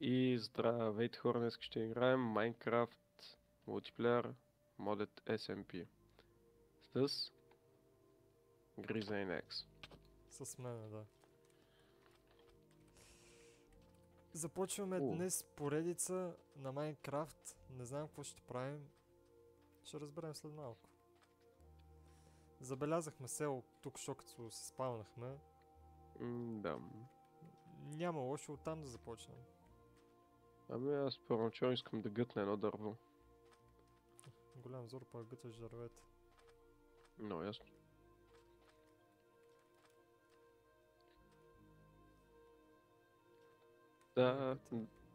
И здравейте хора, днес ще играем Minecraft мултиплеер Modded SMP с GrizzlyNX. С мен, да. Започваме днес поредица на Майнкрафт. Не знам какво ще правим. Ще разберем след малко. Забелязахме село тук, като се спавнахме. Да. Няма лошо оттам да започнем. Ами аз първоначално искам да гътна едно дърво. Голям зор, пък гъташ дървета. Много ясно.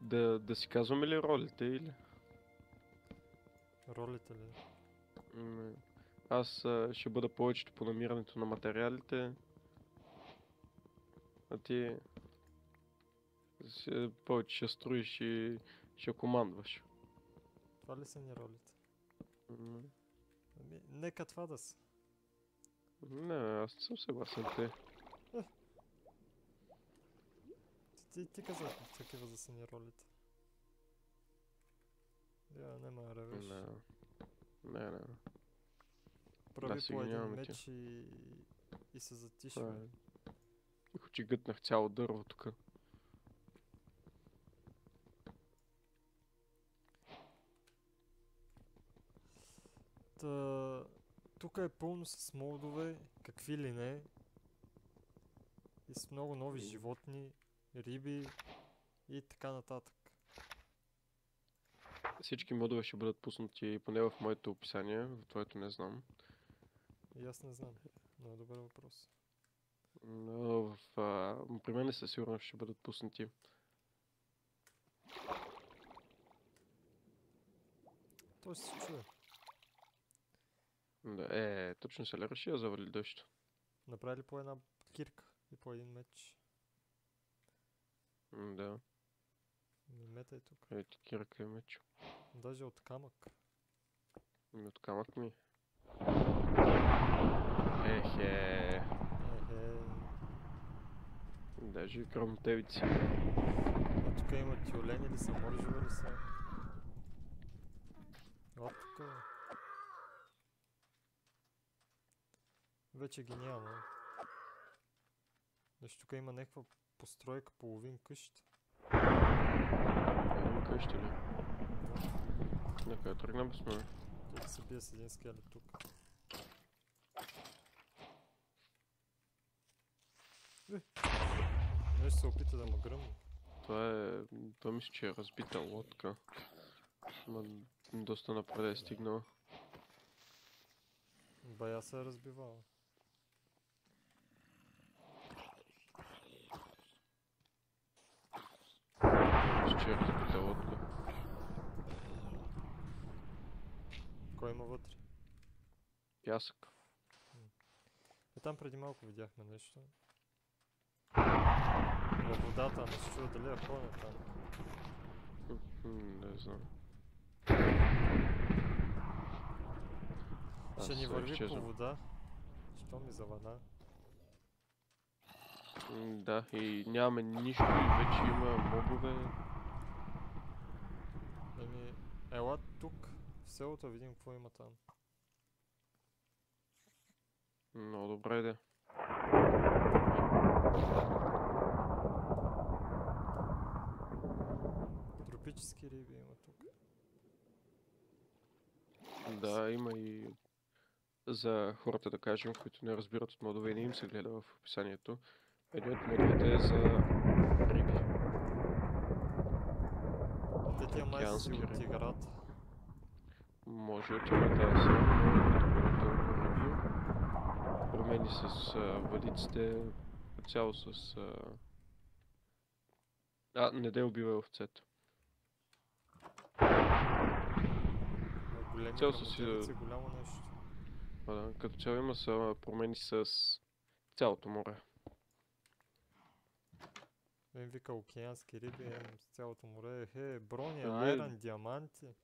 Да си казваме ли ролите или? Ролите ли? Аз ще бъда повечето по намирането на материалите. А ти повече ще строиш и ще командваш. Това ли са ни ролите? Ами, нека това да са. Не, аз не съм съгласен те. Ти казах такива да са ни ролите. Нема да ревеш. Не. Прави по един меч и се затишва. Тихо, че гътнах цяло дърво тук. Тук е пълно с молдове, какви ли не. И с много нови животни, риби и така нататък. Всички модове ще бъдат пуснати поне в моето описание, в твоето не знам. И аз не знам. Много добър въпрос. Но при мен със сигурност ще бъдат пуснати. Той ще се чуе. Да, точно се ли реши да завали дъжд? Направи ли по една кирка и по един меч? Да. Метай тук. Ето кирка и меч. Даже от камък. От камък ми. Ехе. Даже и кръмотевици. А тук има тюлени ли са, моржове ли са? О, тук. Вече ги няма. Значи тук има някаква постройка, половин къща. Половин къща ли? Нека я тръгнем с мен. Той да се бие с един скелет тук. Нещо се опита да ме гръмне. Това мисля, че е разбита лодка. Ама доста напред е стигнала. Бая се е разбивала. Мисля, че е разбита лодка. Кой има вътре? Пясък. Там преди малко видяхме нещо. Във водата, ама се чува дали е ходен там. Не знам. Ще ни върви по вода. Що ми завада? Да, и нямаме нищо и вече има мобове. Ела тук в селото, видим какво има там. Много добре иде. Тропически риби има тук. Да, има и за хората, да кажем, които не разбират от модове и не им се гледа в описанието. Един от модовете е за риби. Те тия май си от играта. Може от играта да са риби. Промени с въдиците, цяло с... не да убива овцето. Големи кръмотевици, голямо нещо. Като цяло има са промени с цялото море. Вика океански риби, с цялото море. Брони, айрон, диаманти.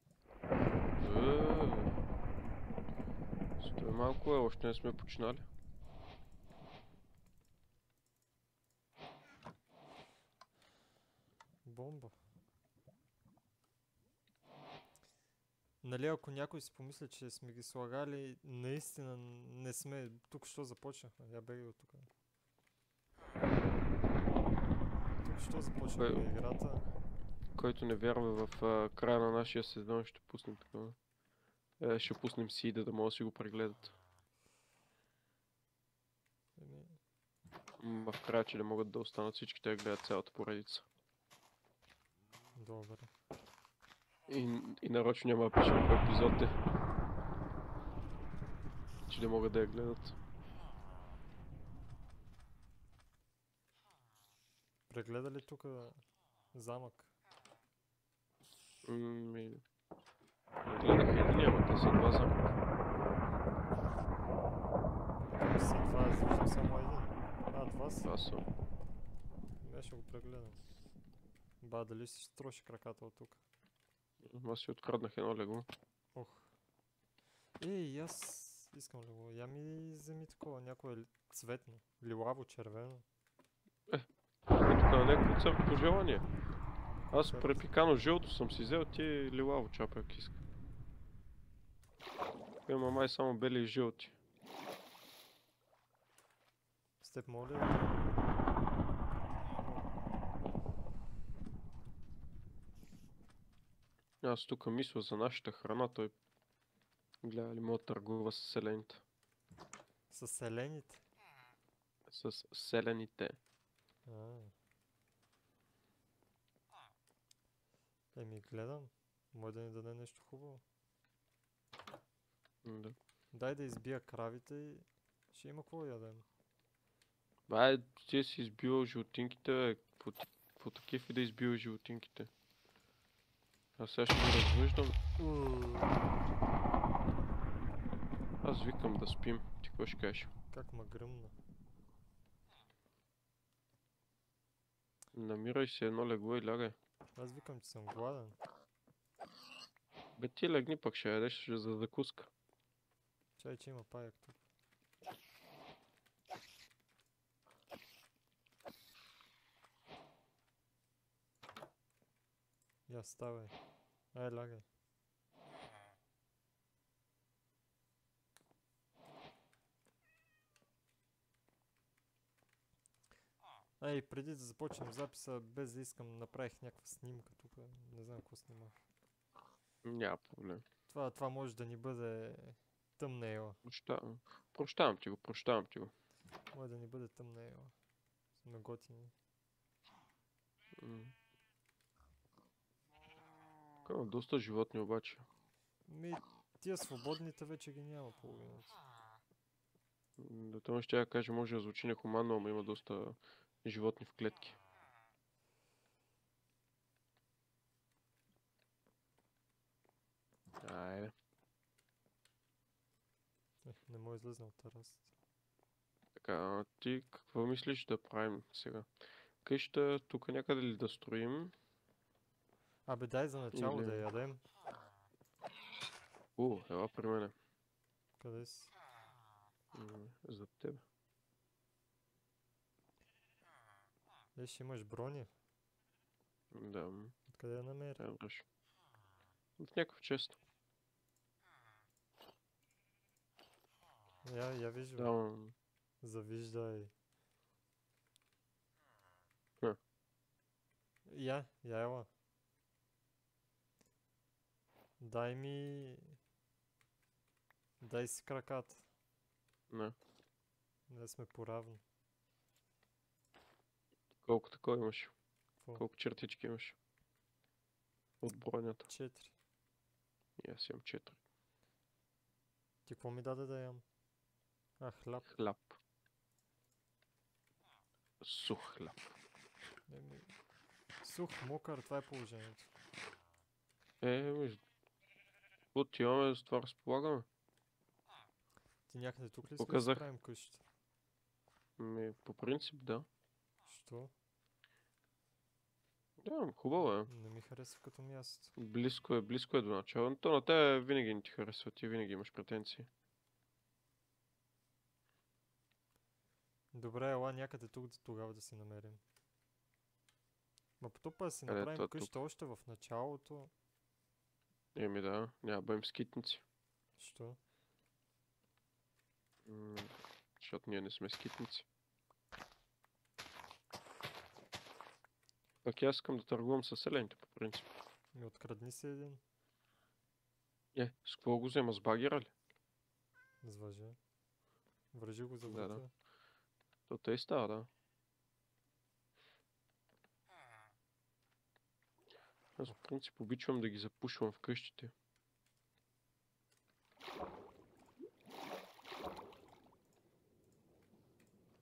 Стой малко, още не сме починали. Бомба. Нали, ако някой си помисли, че сме ги слагали, наистина не сме. Тук що започнахме? Я беги от тук. Тук що започнахме играта? Който не вярва в края на нашия сезон, ще пуснем такова. Ще пуснем сида, да могат да си го прегледат. Еми, В края, че не могат да останат всичките да гледат цялата поредица. добре. И нарочно няма да пишем в епизодите, че не могат да я гледат. Прегледа ли тук замък? Гледах един, ама те са два замъка. След това аз виждам само един. Два са. Това са. Ще го прегледам. Ба, дали си строши краката от тук? Аз си откраднах едно легло. Ох. И аз искам легло. Я ми вземи такова, някое цветно. Лилаво, червено. Тук на някакво църк по желание. Аз препикано жълто съм си взел, ти лилаво чапа, ако иска. Има май само бели и жълти. С теб моля ли? Аз тук мисля за нашата храна, той гледа ли мога да търгува с селените. С селените? С селените. Еми гледам. Може да ни даде нещо хубаво. Да. Дай да избия кравите и ще има какво да ядем. Ти си избивал животинките, по такив и да избиваш животинките. Аз сега ще ги развъждам. Аз викам да спим. Ти какво ще кажеш? Как ма гръмна. Намирай си едно легло и лягай. Аз викам, че съм гладен. Бе ти легни, пък ще ядеш за закуска. Чай, че има паяк тук. Я ставай. Ай, лягай. Ей, преди да започнем записа, без да искам, направих някаква снимка тук. Не знам какво снимах. Няма проблем. Това може да ни бъде тъмнейла. Прощавам ти го. Може да ни бъде тъмнейла. Сме готини. Има доста животни обаче. Тия свободните вече ги няма половината. Да, това ще я кажа, може да звучи нехуманно, ама има доста животни в клетки. Айде. Не мога излезна от терасата. Така, ти какво мислиш да правим сега? Къща тук някъде ли да строим? Абе дай за начало да ядем. Ела при мене. Къде си? За теб. Ще имаш броня. Да. Откъде я намери? От някакъв чест. Я виждам. Да. Завиждай. Я ела. Дай си краката. Не. Не сме поравни. Колко такова имаш? Какво? Колко чертички имаш? От бронята. 4. И аз имам 4. Ти какво ми даде да ям? Хляб. Хляб. Сух хляб. Сух, мокър, това е положението. От имаме, с това разполагаме. Ти някъде тук ли искаш да си правим къщата? По принцип да. Що? Да, хубаво е. Не ми харесва като място. Близко е до начало. То на те винаги не ти харесва, ти винаги имаш претенции. Добре, ела някъде тук тогава да си намерим. Ма потопа да си направим къща още в началото. Еми да, няма да бъдем скитници. Що? Защото ние не сме скитници. Пък аз искам да търгувам със селените по принцип. Ми открадни си един. С какво го взема? С багера ли? С въже. Вържи го за Да, врата. То тъй става, да. Аз в принцип обичам да ги запушвам в къщите.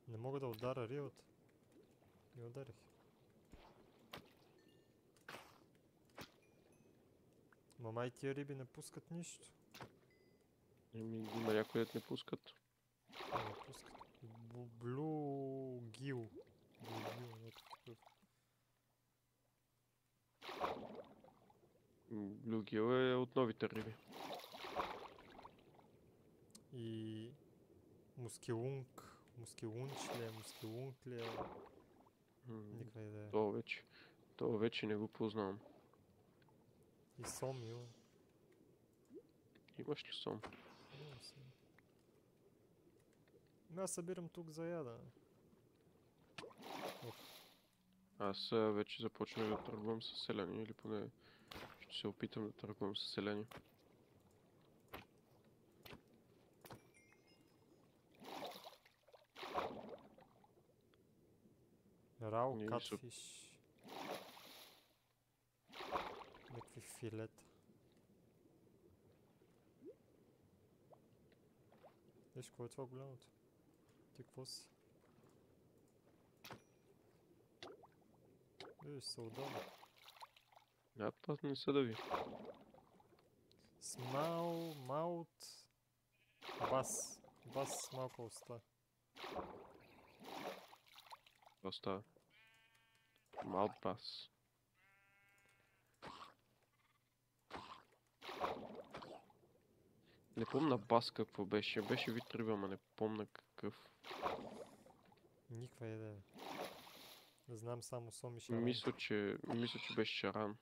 Не мога да удара риот. И ударих. Мама и тия риби не пускат нищо. Има някои дет не пускат. Не пускат. Блугил. Блугил, някакъв. Блюгил е от новите риби. И мускелунг. Мускелунч ли е? Мускелунг ли е? Никаква идея. То вече не го познавам. И сом има. Имаш ли сом? Имам сом. Аз събирам тук за яда. Аз вече започнах да търгувам с селяни, или поне ще се опитам да търгувам с селяни. Рао Ние катфиш. Някакви филета. Виж, какво е това голямото? Ти какво си? Виж, се удава. Това не са да ви. Смал, маут, бас. Бас с малка уста. Това става. Малт бас. Не помня бас какво беше. Беше вид риба, ама не помня какъв. Никаква идея. Знам само сом и шаран. Мисля, че беше шаран.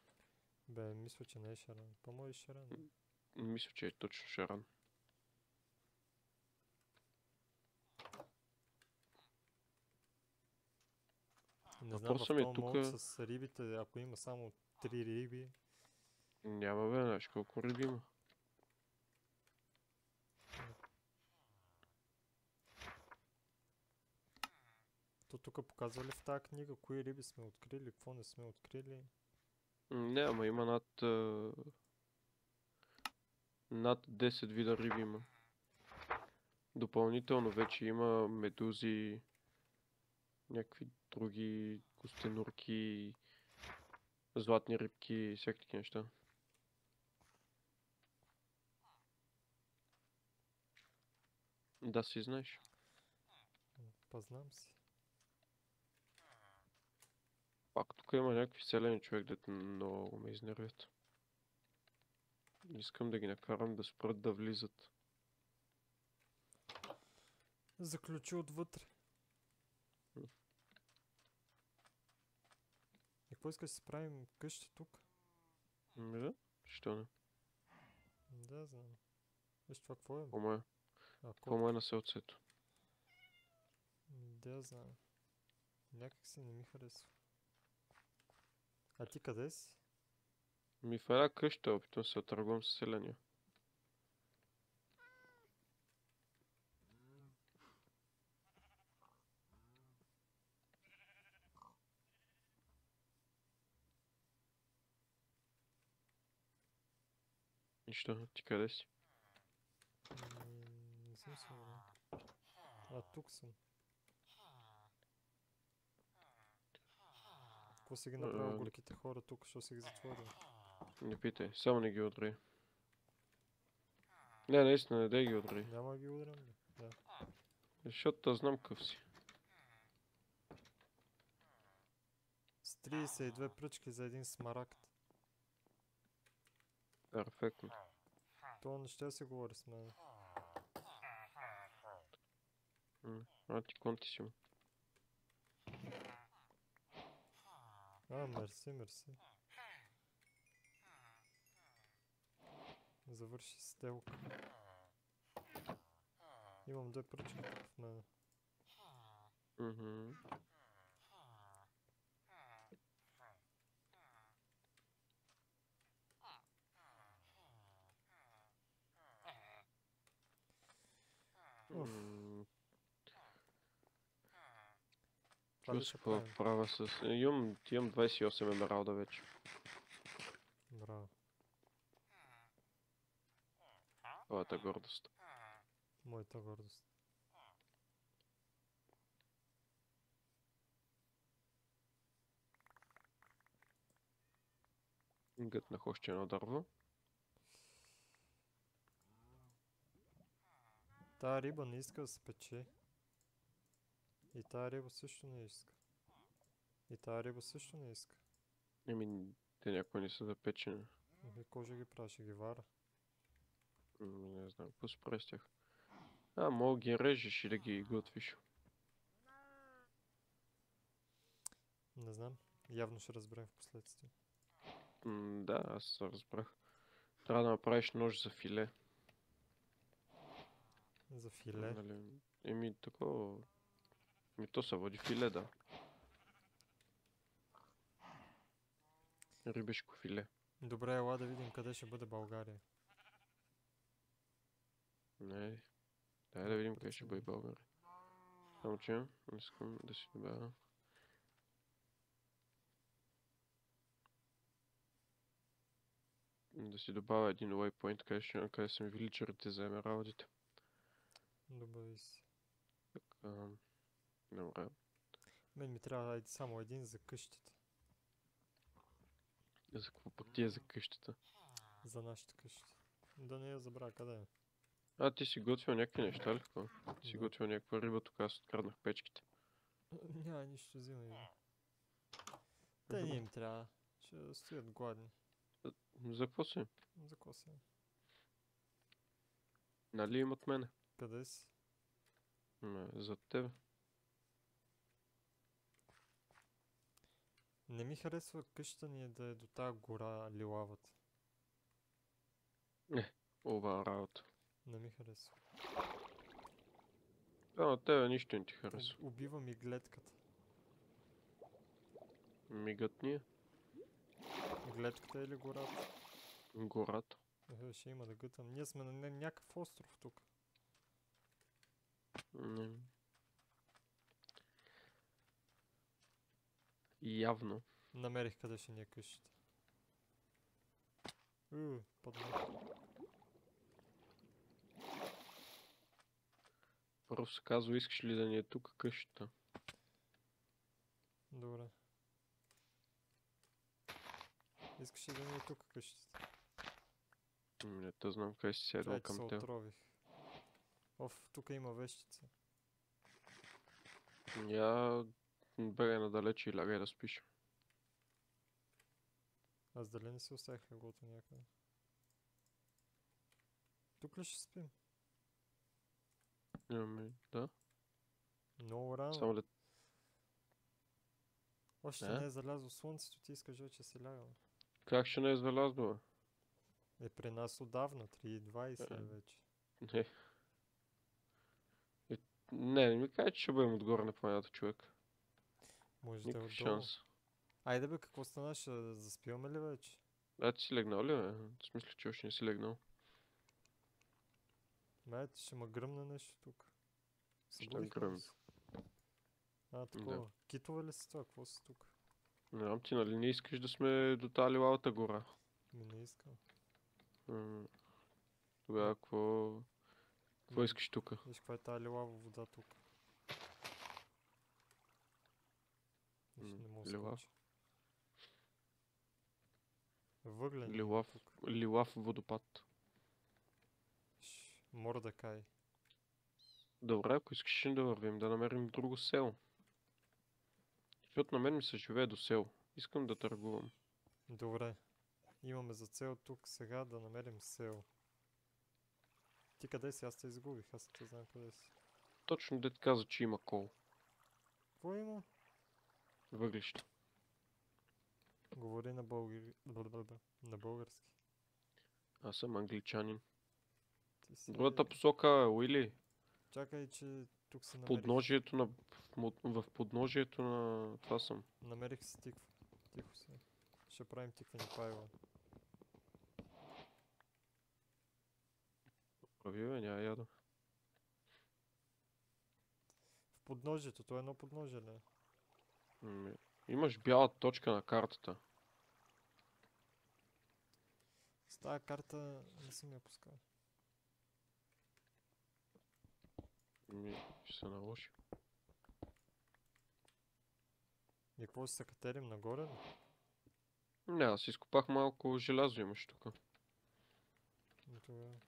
Бе, мисля, че не е шаран. По-мой шаран. Мисля, че е точно шаран. Не знам в Въпросът ми е този тук. мод с рибите, ако има само 3 риби. Няма бе, знаеш колко риби има. То тук показва ли в тази книга кои риби сме открили, какво не сме открили? Не, ама има над 10 вида риби има. Допълнително вече има медузи, някакви други костенурки, златни рибки и всякакви такива неща. Да си знаеш. Познам си. Пак тук има някакви селени човек, дето много ме изнервят. Искам да ги накарам да спрат да влизат. Заключи отвътре. И какво искаш да си правим къща тук? Да? Що не? Да, знам. Виж това какво е? Какво е? А, Какво е на селцето? Да, знам. Някак си не ми харесва. А ти къде си? В една къща опитвам се да търгувам с селения. Нищо, ти къде си? Не съм сигурен. А, тук съм. Какво си ги направил горките хора тук, що си ги затворил? Не питай, само не ги удари. Не, наистина, не дай ги удари. Няма да ги удрям ли? Да. Защото знам къв си. С 32 пръчки за един смарагд. Перфектно. Това не ще се говори с мен. Ти конти си му. А, мерси, мерси. завърши сделка. Имам 2 пръчки тук в мене. Мгм. Уф, М, това ли Плюс ще какво правим? правя с... имам 28 емералда вече. Браво. Твоята гордост. Моята гордост. Гътнах още едно дърво. Тая риба не иска да се пече. И тая риба също не иска. И тая риба също не иска. Еми, те някои не са запечени. Кой ще ги прави? Ще ги вара. Не знам, какво се прави с тях. Мога ги режеш и да ги готвиш. Не знам. Явно ще разберем в последствие. Да, аз разбрах. Трябва да направиш нож за филе. За филе. Нали? Еми, такова... Еми, то се води филе, да. Рибешко филе. Добре, ела да видим къде ще бъде България. Не, дай да видим къде ще бъде Прецени. България. Само че, искам да си добавя. Да си добавя един waypoint, къде са ми виличерите за емералдите. Добави си. Добре. Мен ми трябва само един за къщата. За какво пък ти е за къщата? За нашата къща. Да не я забравя къде Ти си готвил някакви неща ли? Какво? Ти си Да. готвил някаква риба, тук аз откраднах печките. Няма нищо, взимай го. Те не им трябва. Ще стоят гладни. За какво си? За какво се? Нали имат мене? Къде си? За тебе. Не ми харесва къщата ни да е до тази гора лилавата. Ова работа. Не ми харесва. На тебе нищо не ти харесва. Убива ми гледката. Мигът ни е. Гледката или гората? Гората. Ще има да гътам. Ние сме на някакъв остров тук. Не. Явно. Намерих къде ще ни е къщата. Падна. Първо се казва, искаш ли да ни е тук къщата? Добре. Искаш ли да ни е тук къщата? Не те знам къде си седвал Чай, че се към теб. отрових. Тук има вещица. Я бегай надалече и лягай да спиш. Аз дали не си оставих леглото някъде? Тук ли ще спим? Да. Много рано. Само да... Още не е залязло слънцето, ти искаш вече си лягал. Как ще не е залязло, бе? При нас отдавна, 3:20 е вече. Не. Не ми кажа, че ще бъдем отгоре на планета, човек. Може да е Никакъв отдолу. шанс. Айде бе, какво стана? Ще заспиваме ли вече? Ти си легнал ли, бе? В смисъл, че още не си легнал. Майте, ще ме гръмне нещо тук. Ще гръмне. Такова. Китове ли са това? Какво са тук? Не знам ти, нали не искаш да сме до тази лилавата гора? Не искам. Тогава какво искаш тук? Виж каква е тази лилава вода тук. Не мога да Лилав? скоча. Въглен Лилав водопад. Мордекай. Добре, ако искаш да вървим, да намерим друго село. Защото на мен ми се живее до село. Искам да търгувам. Добре. Имаме за цел тук сега да намерим село. Ти къде си? Аз те изгубих. Аз не знам къде си. Точно дет каза, че има кол. Какво има? Въглища. Говори на български. Аз съм англичанин. Ти си... Другата посока, Уили, Чакай, че тук се намерих. подножието на... в подножието на... Това съм. Намерих си тиква. Тихо се. Ще правим тиквени пайла. Прави, бе, няма яда. В подножието, то е едно подножие, ли? Имаш бяла точка на картата. С тази карта не съм я пускал. Ще се наложи. И какво ще се катерим нагоре? Ли? Не, аз изкопах малко желязо имаш тук. И тогава...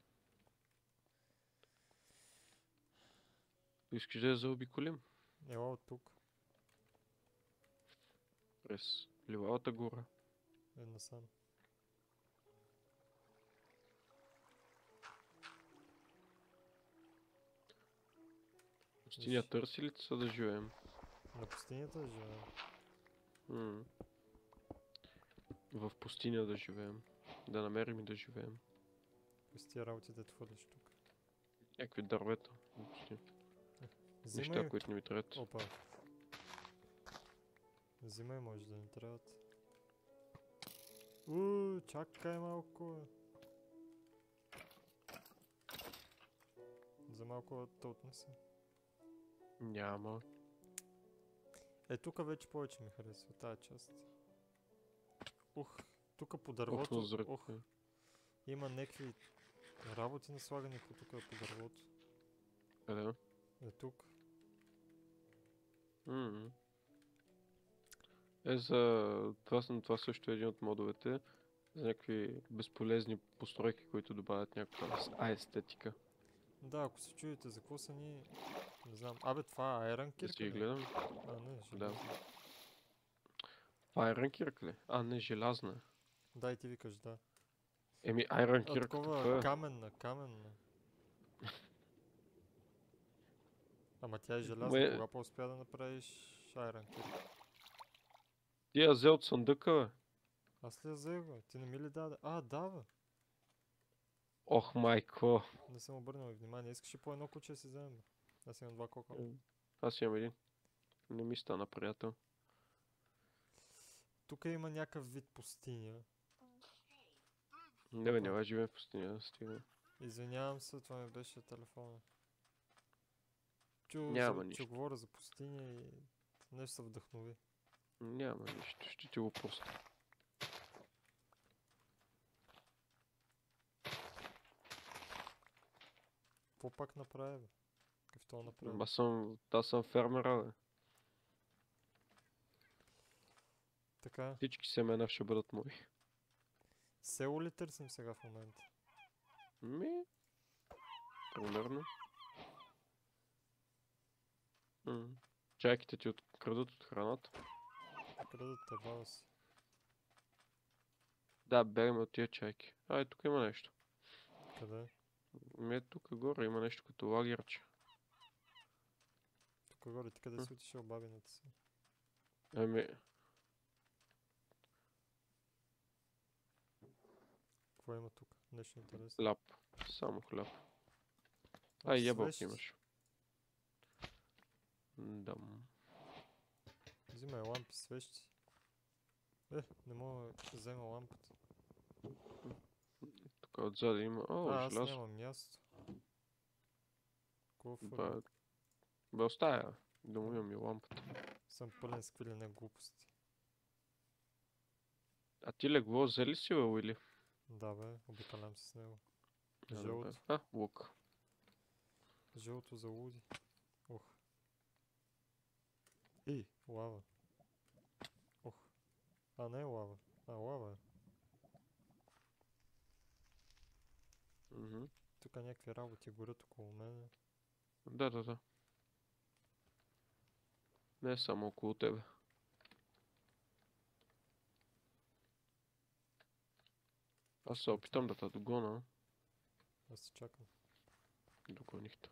Искаш да я заобиколим? Ела от тук. През Ливалата гора. Е насам. Пустиня търси ли са да живеем? На пустинята живеем. В пустиня да живеем. Да намерим и да живеем. С тия работи да хвърлиш тук. Някакви дървета. в пустиня. Неща, Взимай... които не ми трябват. Опа. Взимай, може да ни трябват. Чакай малко. Бе. За малко да отнеса. Няма. Е, тук вече повече ми харесва тази част. Тук по дървото, има някакви работи наслагани по тук по дървото. Къде? Е, тук. За това също е един от модовете. За някакви безполезни постройки, които добавят някаква естетика. Да, ако се чуете за какво са ни... Не знам. Абе, това е Iron Kirk. Да си ги гледам. А, не, Да. Това е Iron Kirk ли? А, не, желязна. Да, и ти викаш, да. Еми, Iron Kirk такова каменна. Ама тя е желязна, кога по-успя да направиш Iron Kirk? Ти я взел от съндъка, бе? Аз ли я взех, бе? Ти не ми ли даде? А, да, бе. Ох, майко. Не съм обърнал внимание. Искаш ли по едно куче да си вземем, бе? Аз имам 2 кока. Аз имам един. Не ми стана приятел. Тук има някакъв вид пустиня. Не бе, няма живеем в пустиня, да стига. Извинявам се, това ми беше телефона. Няма нищо. Чу говоря за пустиня и нещо се вдъхнови. Няма нищо, ще ти го пусна. Какво пак направи, бе? Какъв това направи? Аз съм фермера, бе. Така. Всички семена ще бъдат мои. Село ли търсим сега в момента? Примерно. Чайките ти открадат от храната. Крадат те, баба си. Да, бегаме от тия чайки. Тук има нещо. Къде? Тук горе има нещо като лагерче. Тук горе, ти къде си отишъл бабината си? Какво има тук? Нещо интересно. Хляб. Само хляб. Ябълки имаш. Дам. Взимай лампи, свещи. Не мога да взема лампата. Тук отзади има... аз желязо. нямам място. Бе, оставя. Да му имам и лампата. Съм пълен с какви глупости. А ти легло взели си, бе, Уили? Да, бе, обикалям се с него. Жълто. Лук. Жълто за луди. Лава. Не е лава. Лава е. Тук някакви работи горят около мене. Да. Не е само около тебе. Аз се опитам да те догона. Аз се чакам. Догонихте.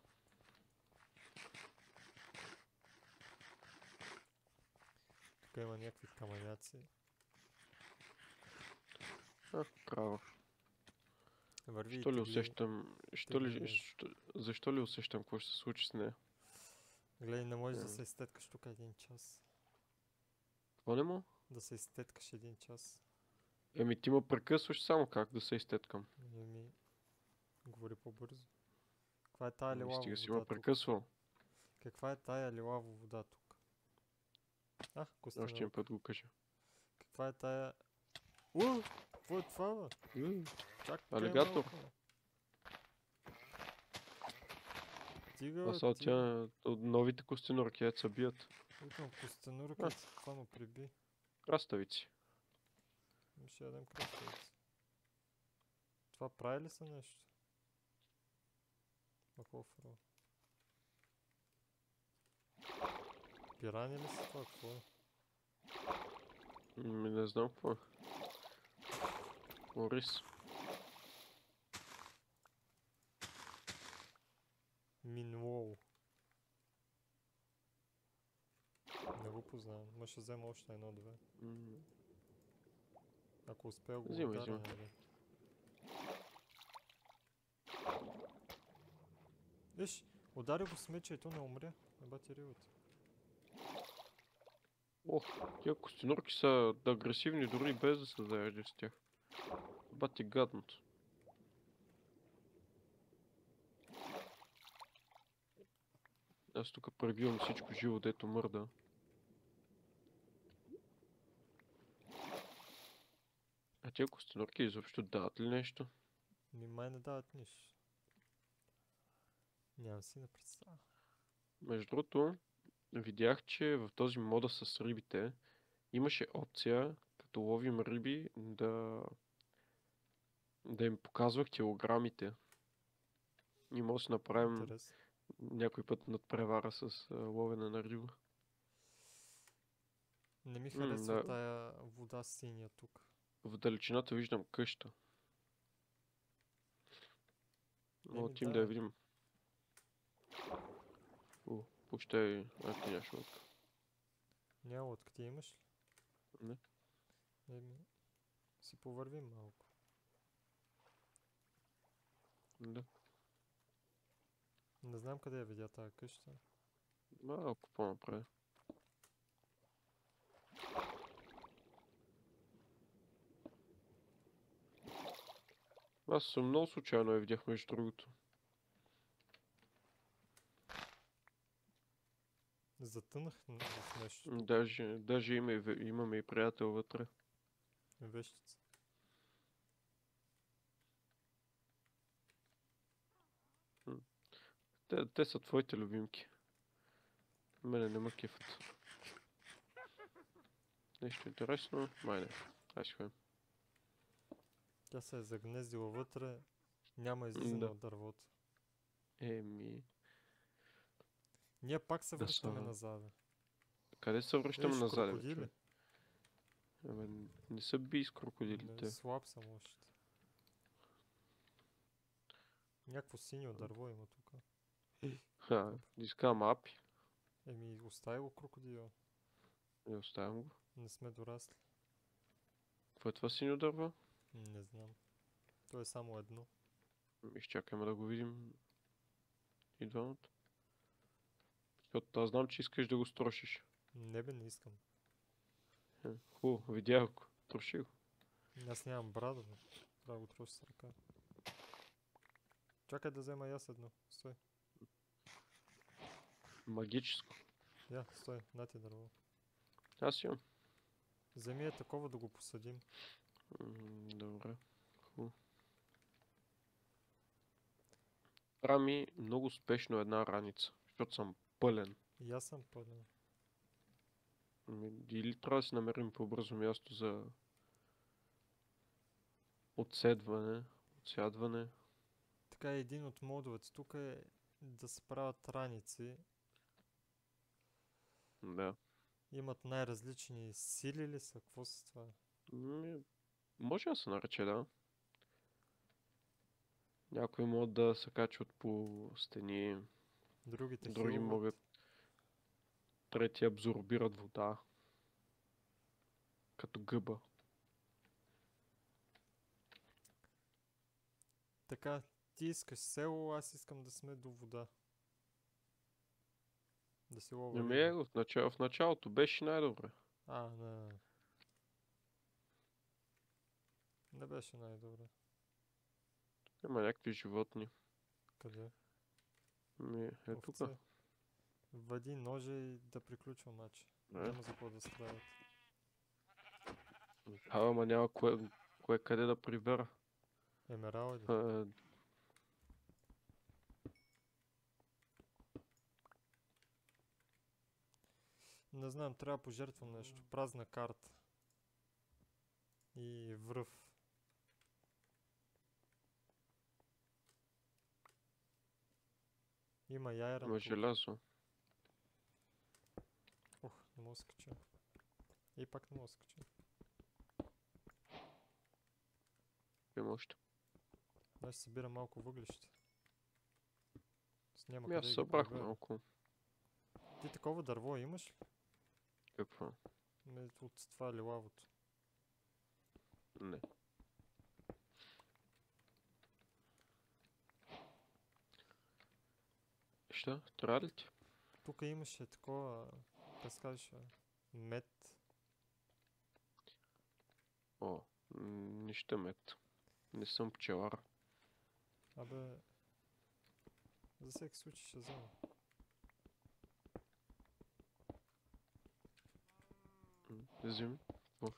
Тук има някакви камъняци. Крава. Върви и Що ли тегли. усещам... тегли нещо. Защо ли усещам какво ще се случи с нея? Гледай, не можеш да Ем. се изтеткаш тук един час. Това не му? Да се изтеткаш един час. Еми ти ме прекъсваш само как да се изтеткам. Еми, говори по-бързо. Каква е тая Ами лилава стига си ме вода тук? прекъсвал. Каква е тая лилава вода тук? А, Още един костенурка. път го кажа. Каква е тая... Какво е това, бе? Чакай Алигатор. малко. Стига, Това бе, са стига. тя от новите костенурки, ето се бият. Викам костенурка, това ме приби. Краставици. Ще ядем краставица. Това прави ли са нещо? Какво фро? Пирани ли са това? Какво е? Не знам какво е. Орис. Минуол. Не го познавам. Ма ще взема още едно-две. Ако успея го Взимай, ударя, взимай. нали? Виж, удари го с меча и то не умря. Ебати ривата. Ох, тия костенурки са агресивни дори без да се зареждаш с тях. Бати гадното. Аз тук пребивам всичко живо, дето мърда. А тия костенурки изобщо дават ли нещо? Май не дават нищо. Нямам си на представа. Между другото, видях, че в този мода с рибите имаше опция, като ловим риби, да им показвах килограмите. И може да си направим Интересно. някой път надпревара с ловене на риба. Не ми харесва да. тая вода синя тук. В далечината виждам къща. Но Еми, отим да. да я видим. Пущай, ти нямаш лодка. Няма лодка, ти имаш ли? Не. Еми, си повървим малко. Да. Не знам къде я видя тая къща. Малко по-напред. Аз съм много случайно я видях между другото. Затънах в нещо. Даже имаме и приятел вътре. Вещица. Те са твоите любимки. Мене не ме кефат. Нещо интересно? Май не. Ай си ходим. Тя се е загнездила вътре. Няма излизане Да. от дървото. Еми... Ние пак се Да връщаме са- назад. Къде се връщаме Виж, назад, бе, крокодили. човек? Не са би с крокодилите. Слаб съм още. Някакво синьо дърво има тук. Искам апи. Еми, остави го крокодила. И оставям го. Не сме дорасли. Какво е това синьо дърво? Не знам. То е само едно. Изчакаме да го видим. И двамата. Защото аз знам, че искаш да го строшиш. Не бе, не искам. Хубаво, видях го. Троши го. Аз нямам брада, бе. Трябва да го троша с ръка. Чакай да взема и аз едно. Стой. Магическо. Я, стой. На ти дърво. Аз имам. Вземи е такова да го посадим. Добре. Хубаво. Трябва ми много спешно една раница, защото съм пълен. И аз съм пълен. Или трябва да си намерим по-бързо място за отсядване. Така един от модовете тук е да се правят раници. Да. Имат най-различни сили ли са? Какво са това? Може да се нарече, да. Някои могат да се качват по стени, Другите други хилват. могат. Трети абсорбират вода. Като гъба. Така, ти искаш село, аз искам да сме до вода. Да си лова Ами риба. в началото беше най-добре. Не. Не беше най-добре. Има някакви животни. Къде? Тук. Овце. Вади ножа и да приключва матч. Няма за какво да страдат. Ама няма кое къде да прибера. Емералди. Не знам, трябва да пожертвам нещо. Празна карта. И връв. Има яйра. Има желязо. Не мога да скача. И пак не мога да скача. Има още. Дай ще събира малко въглища. Няма Аз къде да ги събрах прибера. малко. Ти такова дърво имаш ли? Какво? От това лилавото. Не. Що? Трябва ли ти? Тук имаше такова, как се казваш, мед. Нищо мед. Не съм пчелар. За всеки случай ще взема. Вземи.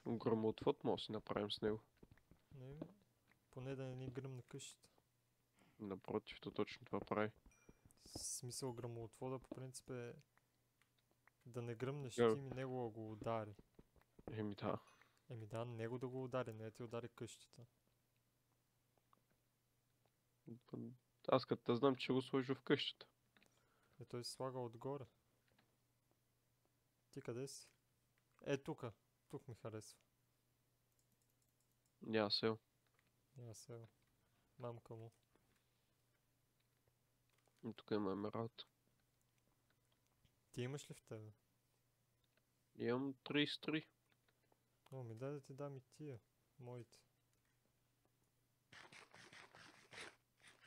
Громотвод може да си направим с него. Не, поне да не ни гръмне къщата. Напротив, то точно това прави. Смисъл гръмоотвода по принцип е да не гръмнеш Yeah. ти ми него го удари. Да. Него да го удари, не ти удари къщата. Аз като знам, че го сложи в къщата. Той се слага отгоре. Ти къде си? Тука. Тук ми харесва. Няма сел. Мамка му. И тук има емералд. Ти имаш ли в тебе? Имам 33. Ми дай да ти дам и тия. Моите.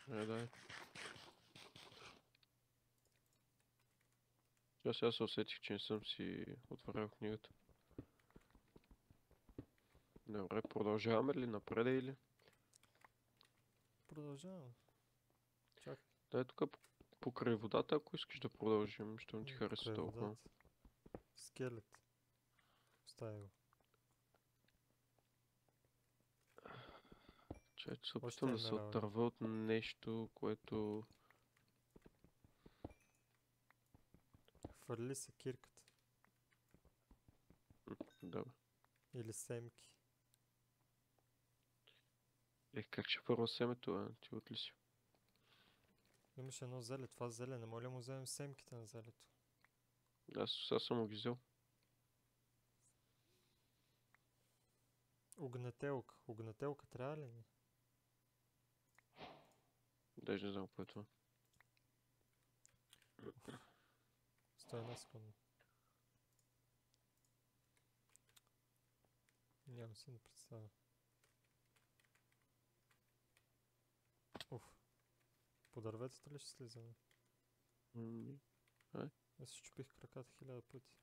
Дай. Сега се усетих, че не съм си отворил книгата. Добре, продължаваме ли напред или? Продължаваме. Чакай. Дай тук покрай водата, ако искаш да продължим, ще ти хареса толкова. Водата. Скелет. Оставя го. Че се опитвам да се отърва от нещо, което... Хвърли се кирката. Добре. Или семки. Как ще първо семето, ти отли си? Имаш едно зеле, това зеле, не моля му вземем семките на зелето. Аз сега съм ги взел. Огнетелка. Огнетелка трябва ли? Даже не знам какво е това. Стой една секунда. Нямам си да представя. По дърветата ли ще слизаме? Аз си чупих краката 1000 пъти.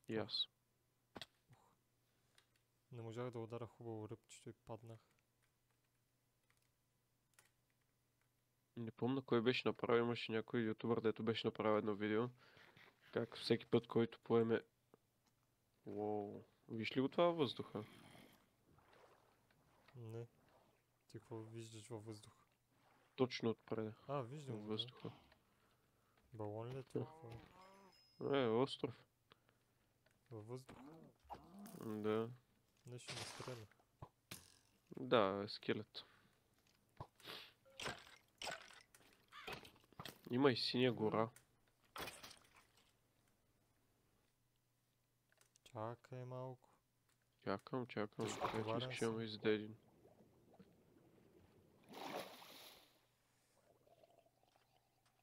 И аз. Не можах да удара хубаво ръбчето и паднах. Не помня кой беше направил, имаше някой ютубър, дето беше направил едно видео. Как всеки път, който поеме... Виж ли го това във въздуха? Не. Ти какво виждаш във въздуха? Точно отпред. Виждам във въздуха. Балон ли е това? Остров. Във въздуха? Да. Нещо не стреля. Да, скелет. Има и синя гора. Чакай малко. Чакам. Товарен Искаш имаме издеден.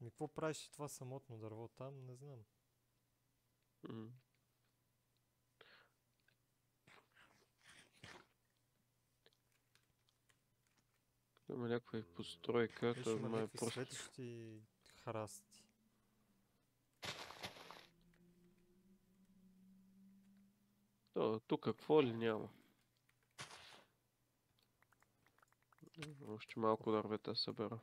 Какво правиш това самотно дърво там? Не знам. Има някаква постройка, Виж, той има ма е някакви просто... светещи храсти. Тук какво ли няма? Още малко дървета събера.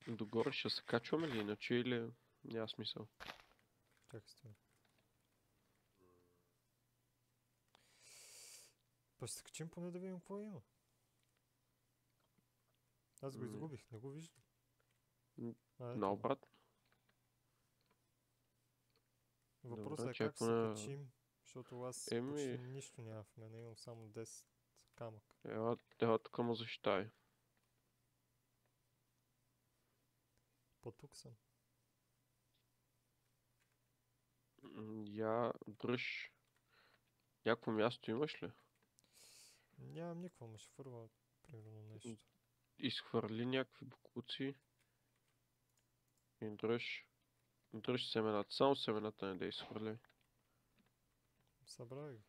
Догоре ще се качваме ли иначе или няма смисъл? Чакай, стой. Па ще се качим поне да видим какво има. Аз го М. изгубих, не го виждам. М, А, ето го. Наобрат. Въпросът Добре, е как се чакаме... качим, защото аз Еми- почти нищо няма в мене, имам само 10 камък. Ела тук му защитай. По-тук съм. Я дръж. Някакво място имаш ли? Нямам никакво, ме ще фърва примерно нещо. Изхвърли някакви бокуци. И дръж. Дръж семената. Само семената не да изхвърли. Събравих.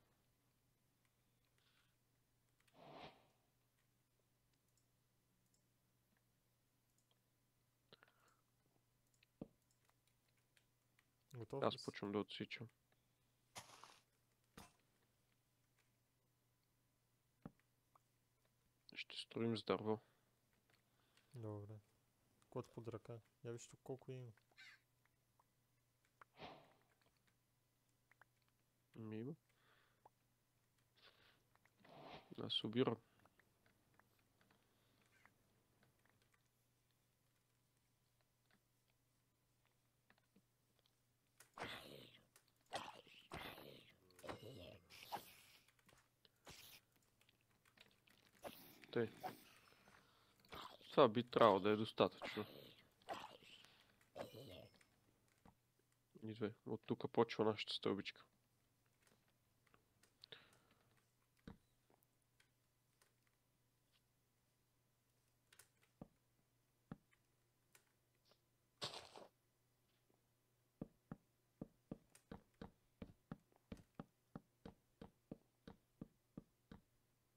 Готов ли Аз си? почвам да отсичам. Ще строим с дърво. Добре. Код под ръка. Я виж тук колко има. Има. Аз обирам. Тъй. Това би трябвало да е достатъчно. Идвай. От тук почва нашата стълбичка.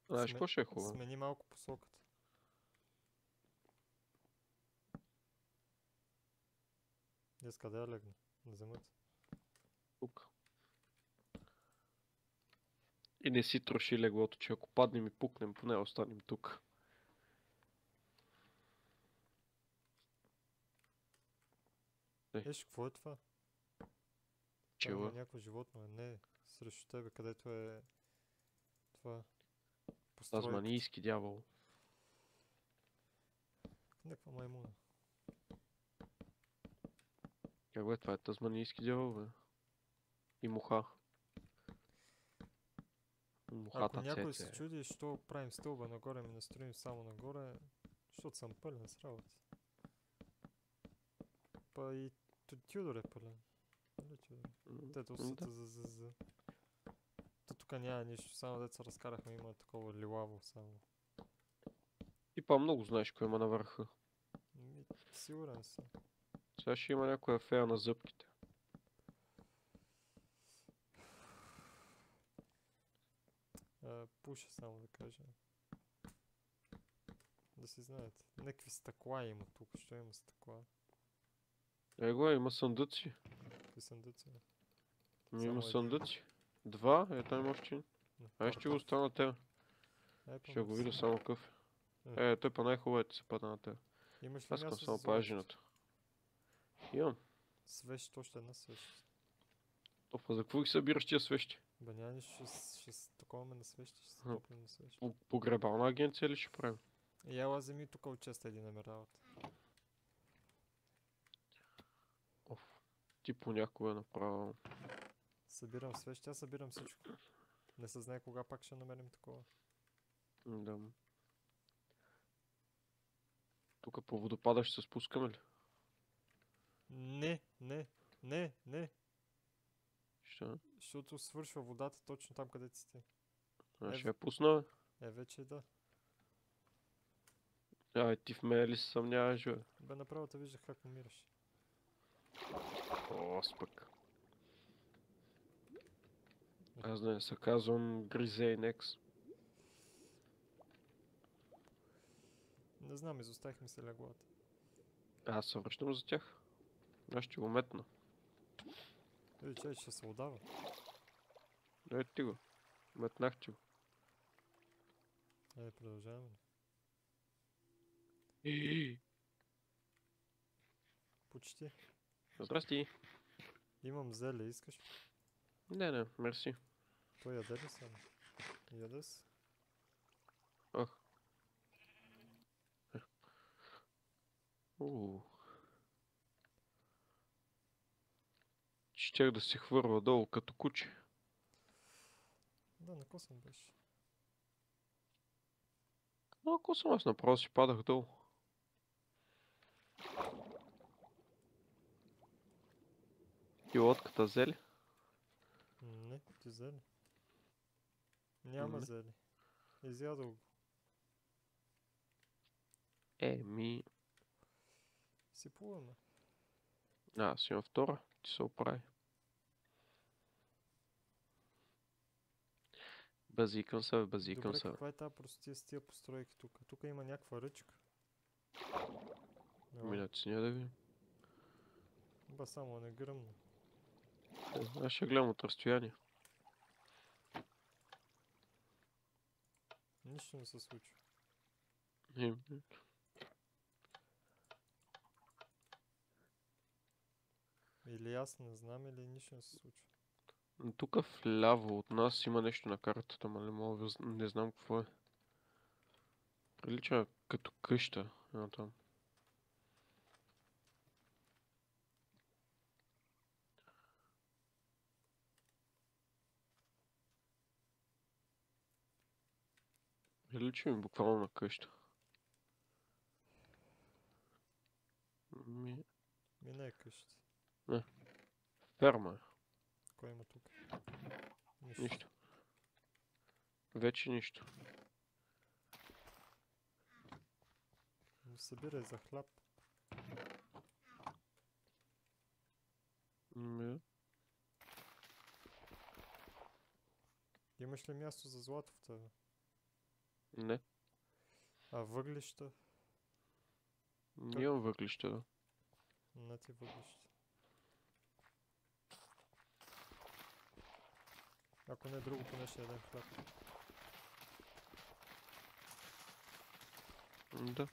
Знаеш какво ще е хубаво? Смени малко посоката. Днес къде я легна? На земята. Тук. И не си троши леглото, че ако паднем и пукнем, поне останем тук. Еш, какво е това? Там Чила. има някакво животно. Не, срещу тебе, където е това. Постройка. Тазманийски дявол. Някаква маймуна. Какво е това? Е тазманийски дявол, бе? И муха. Ако Мухата някой цеце. се чуди, що правим стълба нагоре, ми настроим само нагоре, защото съм пълен с работа. Па и Тюдор е пълен. Нали, Тюдор? Тето усата за. Тук няма нищо, само деца разкарахме, има такова лилаво само. И па много знаеш кой има на върха. Сигурен съм. Сега ще има някоя афера на зъбките. Пуша само да кажа. Да си знаете. Някакви стъкла има тук, що има стъкла. Его, има съндъци. Какви съндъци? Има Само един. съндъци. Два, там има още. Ай ще го остана те. Ще го видя само къв. Той па най-хубавите се пада на те. Имаш ли Аз искам място само за пажината. Имам. свещ, още една свещ. Опа, за какво ги събираш тия свещи? Бе няма нищо, ще таковаме на свещи, ще се топлим на свещи. Погребална агенция ли ще правим? И ела вземи тук от честа един на работа. Ти понякога направо. Събирам свещи, аз събирам всичко. Не се знае кога пак ще намерим такова. Да. Тук по водопада ще се спускаме ли? Не. Ще. Защото свършва водата точно там, където си ти. Ще я пусна, бе. Вече да. Ти в мен ли се съмняваш, бе? Бе направо те виждах как умираш. О, спък. Аз да не се казвам Гризейнекс. Не знам, изоставих ми се леглата. Аз се връщам за тях. Аз ще го метна. Чай, ще се отдава. Ей ти го. Метнах ти го. Продължаваме. И. Почти. Здрасти. Имам зеле, искаш? Не, мерси. Той яде ли само? Яде си. Ох. Уу. Щях да се хвърля долу като куче. Да, на косъм беше. Но ако съм аз направо си падах долу. И лодката взели? Не, ти зеле. Няма Не. зеле. Изядох го. Еми. Си плуваме. Аз имам втора. Ти се оправи. Базикам се, базикам Добре, се. каква е тази простия с тия постройки тук? Тук има някаква ръчка. Минати си ние да видим. Ба само не гръмна. Аз ще гледам от разстояние. Нищо не се случва. Или аз не знам, или нищо не се случва. Тук вляво от нас има нещо на картата, ма не мога, не знам какво е. Прилича като къща. Там. Прилича ми буквално на къща. Ми не е къща. Ферма е. Кой има тук? Нищо. Вече нищо. Събирай за хляб. Имаш ли място за злато в тебе? Не. А въглища? Нямам въглища, да. На ти въглища. Ако не друго, поне ще ядем хляб. Да.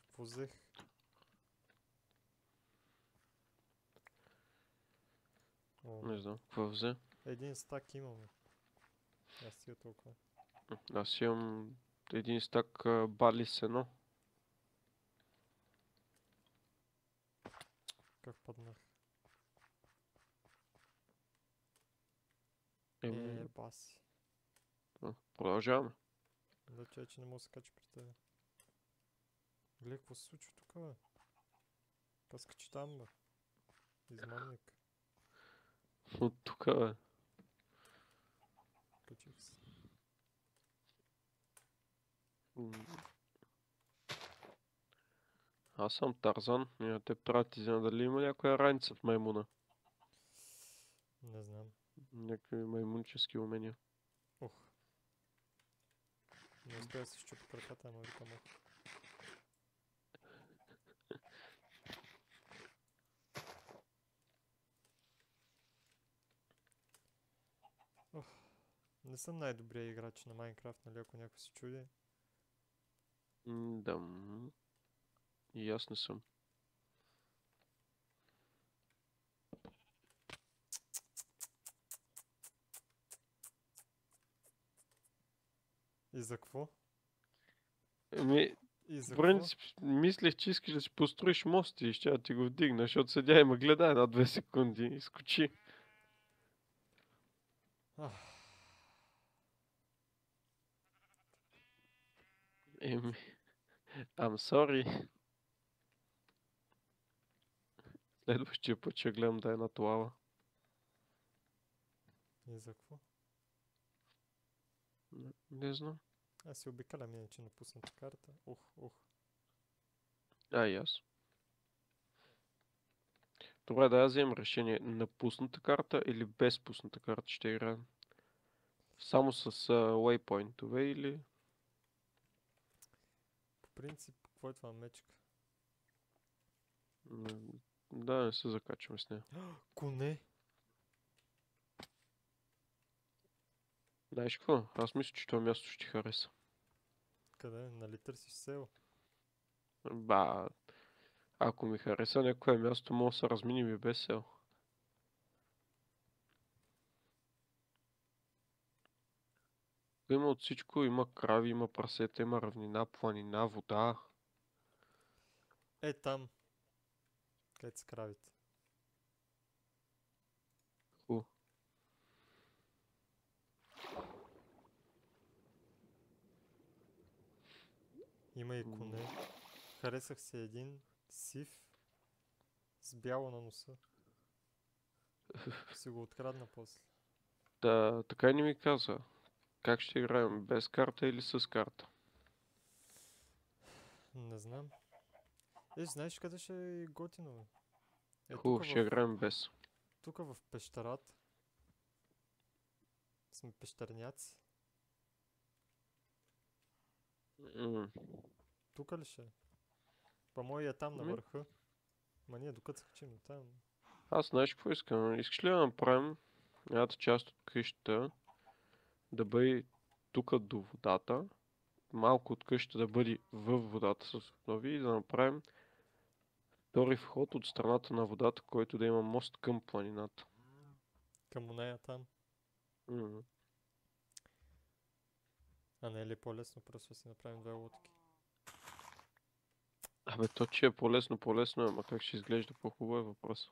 Какво взех? Не знам. Какво взе? Един стак имаме. Аз тия толкова. Аз имам един стак бали сено. Как паднах? Баси. Продължаваме. Да, че не мога да се кача при тебе. Гледай, какво се случва тук, бе? Паска, че там, бе. Измамник. От тук, бе. Качих се. Аз съм Тарзан и на те прати, за дали има някоя раница в маймуна. Не знам. Някакви маймунчески умения. Ох. Не успя да се щупи краката, ама викам ох. Ох. Не съм най-добрият играч на Майнкрафт, нали, ако някой се чуди. Да. И аз не съм. И за какво? Еми, И за в какво? принцип, мислех, че искаш да си построиш мост и ще ти го вдигна, защото седя и ме гледа една-две секунди и скочи. Еми, I'm sorry. Следващия път ще гледам да е над лава. И за какво? Не знам. Аз си обикалям иначе напусната карта. Ух. И аз. Добре, да я вземем решение. На пусната карта или без пусната карта ще играем? Само с waypoint-ове или... По принцип, какво е това мечка? Да, не се закачваме с нея. Коне! Знаеш какво? Аз мисля, че това място ще ти хареса. Къде? Нали търсиш сел? Ба, ако ми хареса някое място, мога да се разминим и без сел. Има от всичко, има крави, има прасета, има равнина, планина, вода. Е, там. Където са кравите. Ху. Има и коне. Харесах се един сив с бяло на носа. Си го открадна после. Да, така и не ми каза. Как ще играем? Без карта или с карта? Не знам. Знаеш къде ще е готино, бе? Хубаво, ще играем без. Тук в пещерата. Сме пещерняци. Тук ли ще е? Па мой е там на върха. Ма ние докато се качим там. Аз знаеш какво искам? Искаш ли да направим едната част от къщата да бъде тук до водата, малко от къщата да бъде във водата с основи и да направим втори вход от страната на водата, който да има мост към планината. Към нея там. А не е ли по-лесно просто да си направим две лодки? Абе, то че е по-лесно, ама как ще изглежда по-хубаво е въпрос.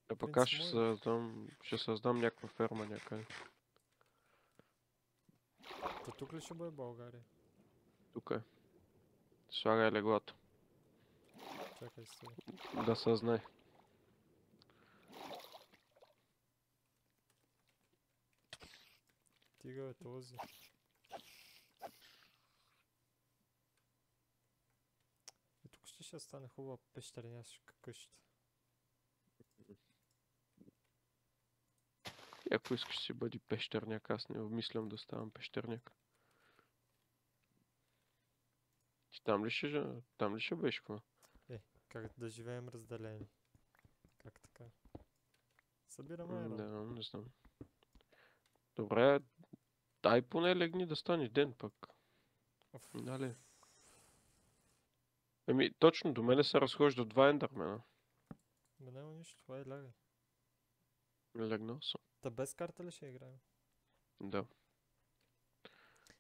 А пък аз ще създам някаква ферма някъде. Та тук ли ще бъде България? Тук е. Слагай леглата. Чакай се. Да съзнай. Тига е този. И тук ще стане хубава пещерняшка къща. И ако искаш си бъди пещерняк, аз не обмислям да ставам пещерняк. Ти там ли ще беше какво? Как да живеем разделени? Как така? Събираме айрон. Да, не знам. Добре, дай поне легни да стане ден пък. Нали? Еми, точно до мене се разхождат два ендърмена. Бе, няма нищо, това е лягай. Легнал съм. Та без карта ли ще играем? Да.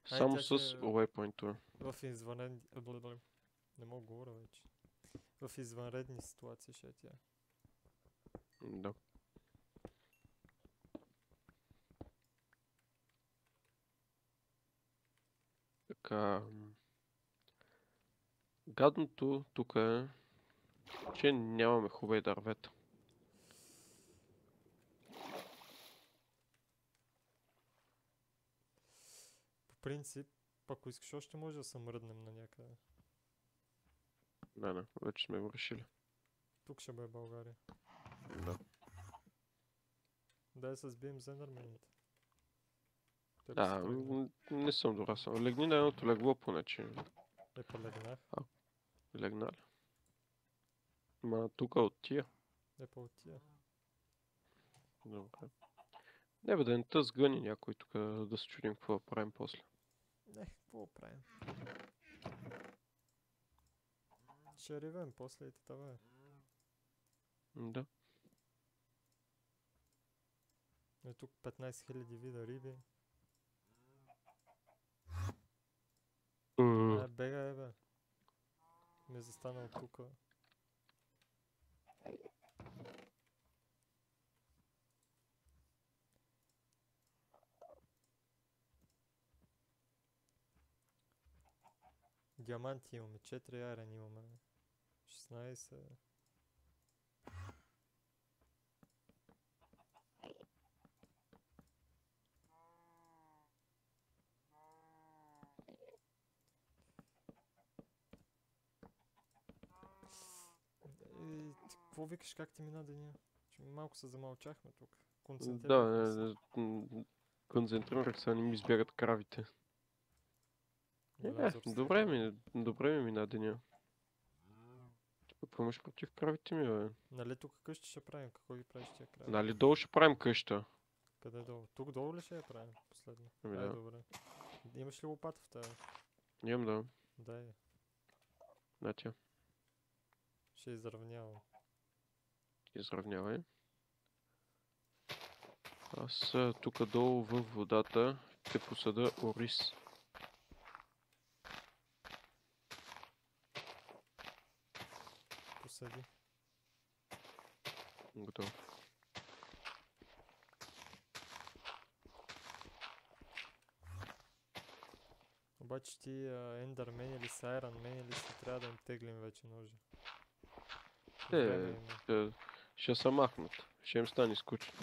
Само с waypoint-ове. В извънредни... Не мога говоря вече. В извънредни ситуации ще е тя. Да. Така... Гадното тук е, че нямаме хубави дървета. По принцип, ако искаш още може да се мръднем на някъде. Не, вече сме го решили. Тук ще бъде България. Да. Дай се сбием за енермените. Да, не съм дорасъл. Легни на едното легло поне, че... Па легнах. Легна ли? Ма тук от тия. Па от тия. Добре. Не бе, да не те сгъни някой тук, да се чудим какво да правим после. Не, какво правим? Ще ревем после и това е. Да. Е тук 15 000 вида риби. Бегай, бе. Ми е застанал тук. Диаманти имаме, 4 айрен имаме. 16. какво викаш, как ти мина деня? Че малко се замълчахме тук. Да, Концентрирахме се. концентрирах се, не ми избягат кравите. Лазар с такава. Добре ми мина деня. Какво имаш против кравите ми, бе? Нали тук къщи ще правим? Какво ги правиш тия крави? Нали долу ще правим къща? Къде долу? Тук долу ли ще я правим? Последно. Ами Ай, да. добре. Имаш ли лопата в тази? Имам да. Дай я. На тя. Ще изравнявам. Изравнявай. Аз тук долу във водата ще посада ориз. Посади. Готово. Обаче ти Ендърмен или Сайранмен или си трябва да им теглим вече ножи. Време има. Ще се махнат. Ще им стане скучно.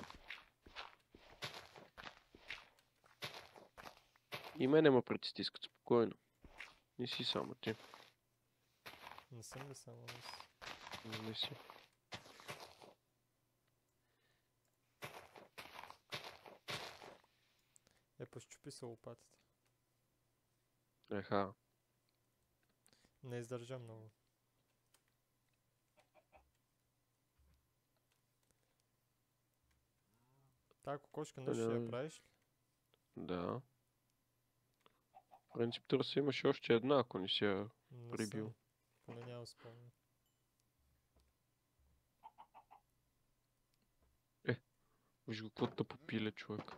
И мене ме притискат спокойно. Не си само ти. Не съм ли само аз? Не си. Пощупи се лопатата. Еха. Не издържа много. Та кокошка нещо ще я правиш ли? Да. В принцип търси имаше още една, ако не си я Не прибил. съм. Поне няма спомня. Виж го какво тъпо пиле, човек.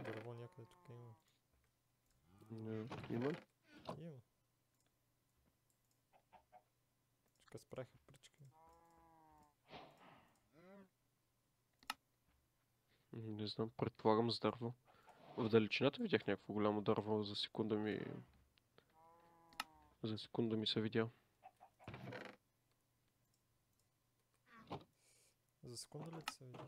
Дърво някъде тук има. Има ли? Има. Тук спраха прички. Не знам, предполагам с дърво. В далечината видях някакво голямо дърво, за секунда ми се видя. За секунда ли ти се видя?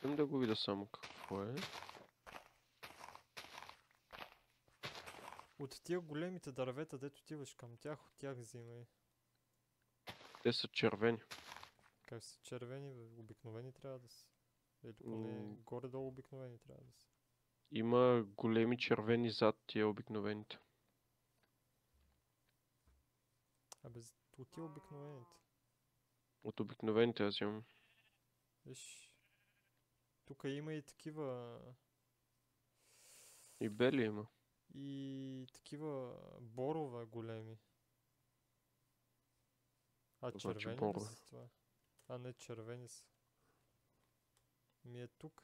Искам да го видя само какво е. От тия големите дървета, дето отиваш към тях, от тях взимай. Те са червени. Как са червени, бе? Обикновени трябва да са. Или поне горе-долу обикновени трябва да са. Има големи червени зад тия обикновените. Абе, от тия обикновените. От обикновените аз имам. Виж, тук има и такива... И бели има. И такива борове големи. Значи Червени ли борове. са това? Не, червени са. Ми е тук.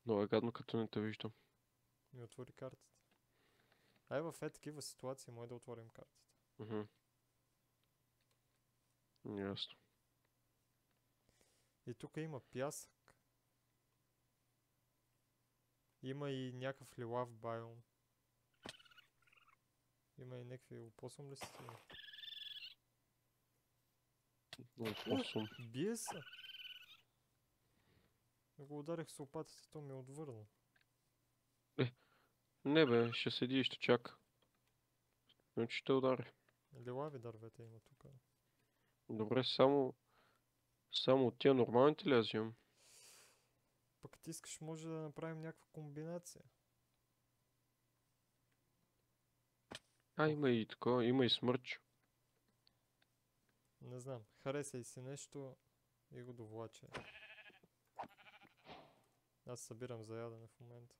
Много е гадно, като не те виждам. Ми отвори картата. В такива ситуации може да отворим картата. Ясно. И тук има пясък. Има и някакъв лилав байом. Има и някакви опосум ли си? Опосум. Бие се! Го ударих с лопатата, то ми отвърна. Не бе, ще седи и ще чака. Но че ще удари. Лилави дървета има тук. Добре, само от тия нормалните ли аз имам? Пък ти искаш, може да направим някаква комбинация. Има и такова, има и смърч. Не знам, харесай си нещо и го довлачай. Аз събирам за ядене в момента.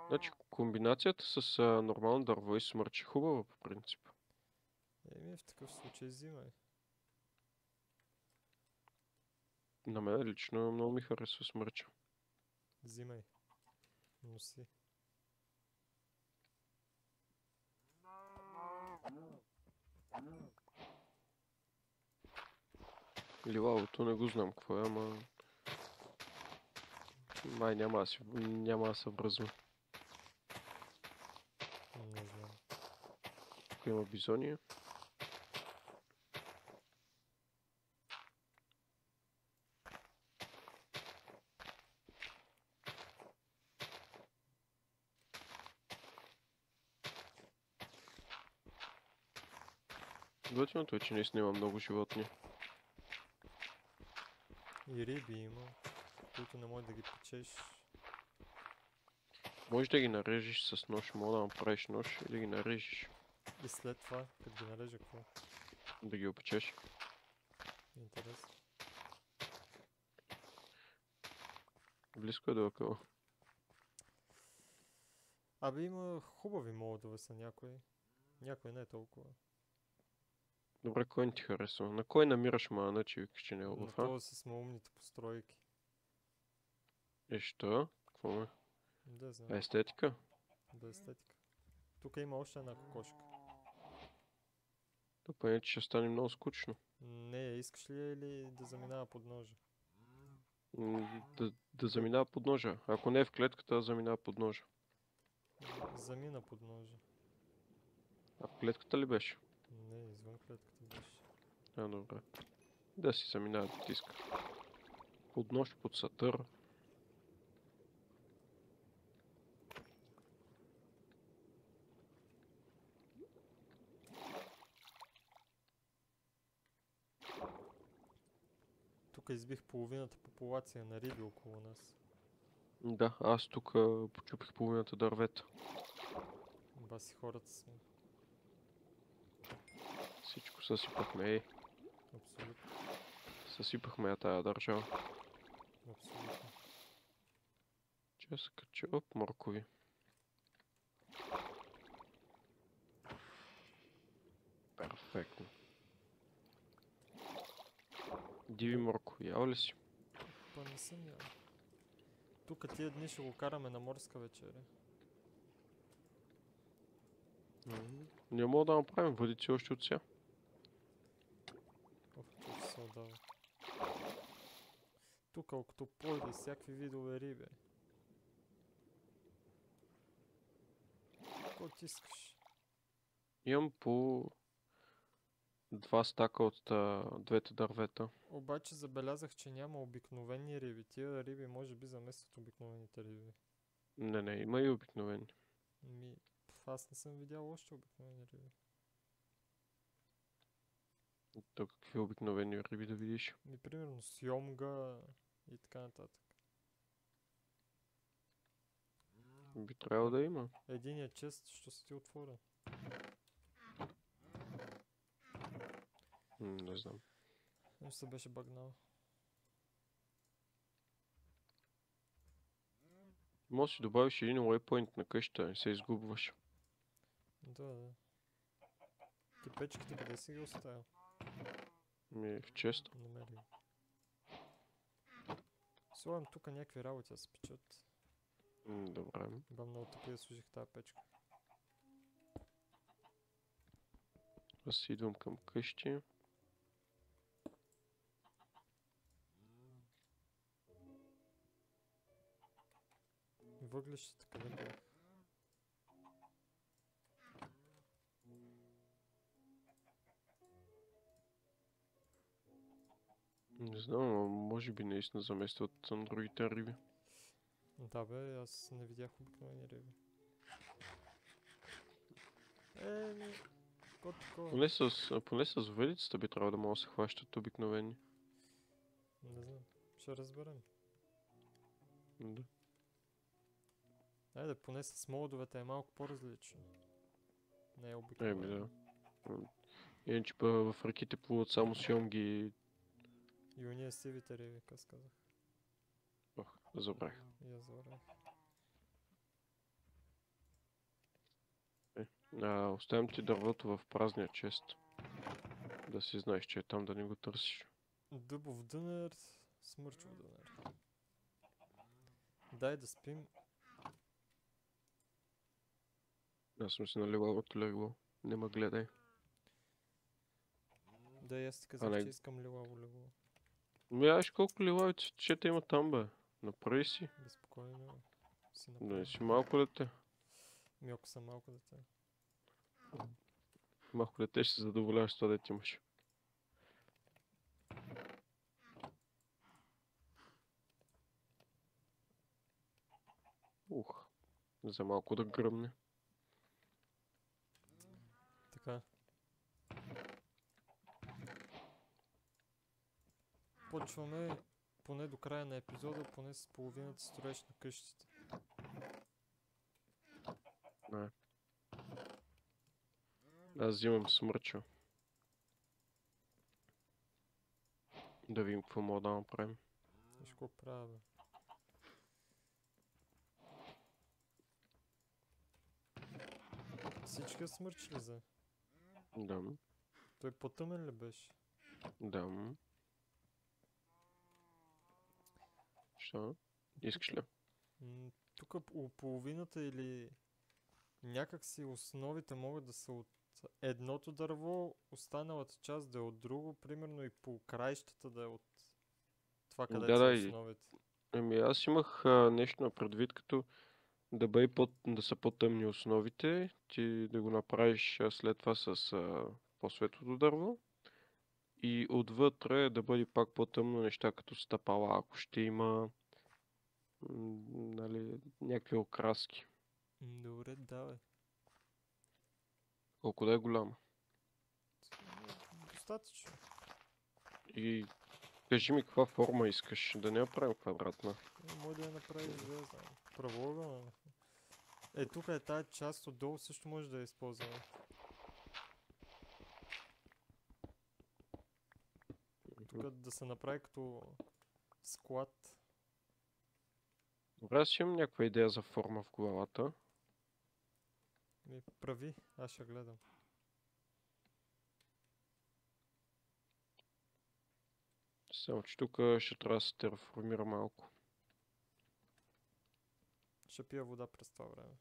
Значи комбинацията с нормално дърво и смърч е хубава по принцип. В такъв случай взимай. На мен лично много ми харесва смърча. Взимай. Носи. Ливалото не го знам какво е, ама... Май няма да се връзвам. Тук има бизония. Готиното е, че наистина има много животни. И риби има, които не можеш да ги печеш. Може да ги нарежеш с нож, мога да направиш нож и да ги нарежеш. И след това, като ги нарежа, какво? Да ги опечеш. Интересно. Близко е до акъла. Абе има хубави модове са някои. Някои не е толкова. Добре, кой не ти харесва? На кой намираш мана, че викаш, че не е На лъв, а? този с умните постройки. И що? Какво ме? Да знам, Естетика? да естетика. Тук има още една кокошка. Да поне, че ще стане много скучно. Не, искаш ли я или да заминава под ножа? Да заминава под ножа. Ако не е в клетката, да заминава под ножа. Замина под ножа. А в клетката ли беше? Не, извън клетката беше. А, добре. Да си заминава да тиска. Под нож, под сатър. Тук избих половината популация на риби около нас. Да, аз тук почупих половината дървета. Баси хората сме. Всичко съсипахме, Абсолютно. съсипахме я тая държава. Абсолютно. Че се качи, оп, моркови. Перфектно. Диви моркови, ял ли си? Па не съм я. Тук тия дни ще го караме на морска вечеря. Не мога да направим въдици още от сега. Ох, че се отдава. Тук октопоиди и всякакви видове риби. Какво ти искаш? Имам по 2 стака от двете дървета. Обаче забелязах, че няма обикновени риби. Тия риби може би заместват обикновените риби. Не, има и обикновени. Аз не съм видял още обикновени риби. То какви обикновени риби да видиш? Примерно сьомга и така нататък. Би трябвало да има. Единият чест, що се ти отворя. Не знам. Нещо се беше багнал. Може да си добавиш един waypoint на къща, не се изгубваш. Да. Ти печките къде си ги оставил? В чест. Намери. Слагам тук някакви работи да се печат. Добре. Ба много тъпи да служих тази печка. Аз си идвам към къщи. Въглищата къде бях? Не знам, но може би наистина заместват на другите риби. Да бе, аз не видях обикновени риби. Какво такова? Поне с въдицата би трябвало да могат да се хващат обикновени. Не знам, ще разберем. Да. Айде, поне с молдовете е малко по-различно. Не е обикновено. Да. Иначе в реките плуват само сьомги. И уния сивите риби, аз казах. Ох, забрах. И аз забравих. Оставям ти дървото в празния чест. Да си знаеш, че е там, да не го търсиш. Дъбов дънер, смърчов дънер. Дай да спим. Аз съм си наливал от легло. Не ме гледай. Да, аз ти казах, че искам лилаво легло. Аш колко лилавици има там, бе. Направи си. Безпокойно си Да направя. не си малко дете. Ако съм малко дете. Малко дете ще се задоволяваш с това дете имаш. Ух, за малко да гръмне. Така. Почваме поне до края на епизода, поне с половината строеж на къщите. Не. Аз взимам смърча. Да видим какво мога да направим. Виж какво правя, бе. Всички смърчили за. Да, Той по-тъмен ли беше? да. Що? Искаш ли? Тук половината или някак си основите могат да са от едното дърво, останалата част да е от друго, примерно и по краищата да е от това, където са Да, основите. ами аз имах нещо на предвид, като да са по-тъмни основите, ти да го направиш след това с по-светлото дърво и отвътре да бъде пак по-тъмно неща като стъпала, ако ще има нали, някакви окраски. Добре, давай. Колко да е голяма. Достатъчно. И кажи ми каква форма искаш, да не я правим квадратна. Може да я направиш звезда. Правоъгълна. Тук е тази част отдолу, също може да я използваме. Тук да се направи като склад. Добре, аз имам някаква идея за форма в главата. Прави, аз ще гледам. Само че тук ще трябва да се терформира малко. Ще пия вода през това време.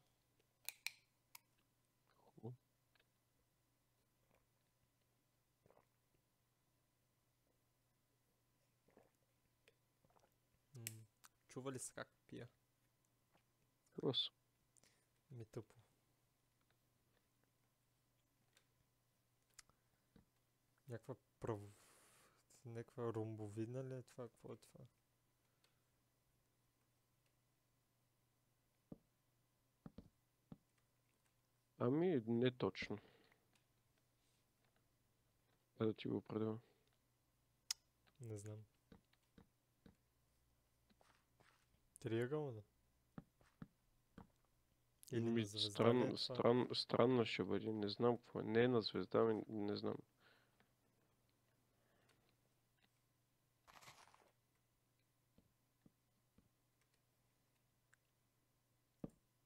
Чува ли се как пия? Клас. Ми тъпо. Някаква ромбовидна ли е това? Какво е това? Ами, не точно. Да ти го определя. Не знам. Триъгълна? Или на звезда ли е това? Странно ще бъде, не знам какво е. Не е на звезда, ами не знам.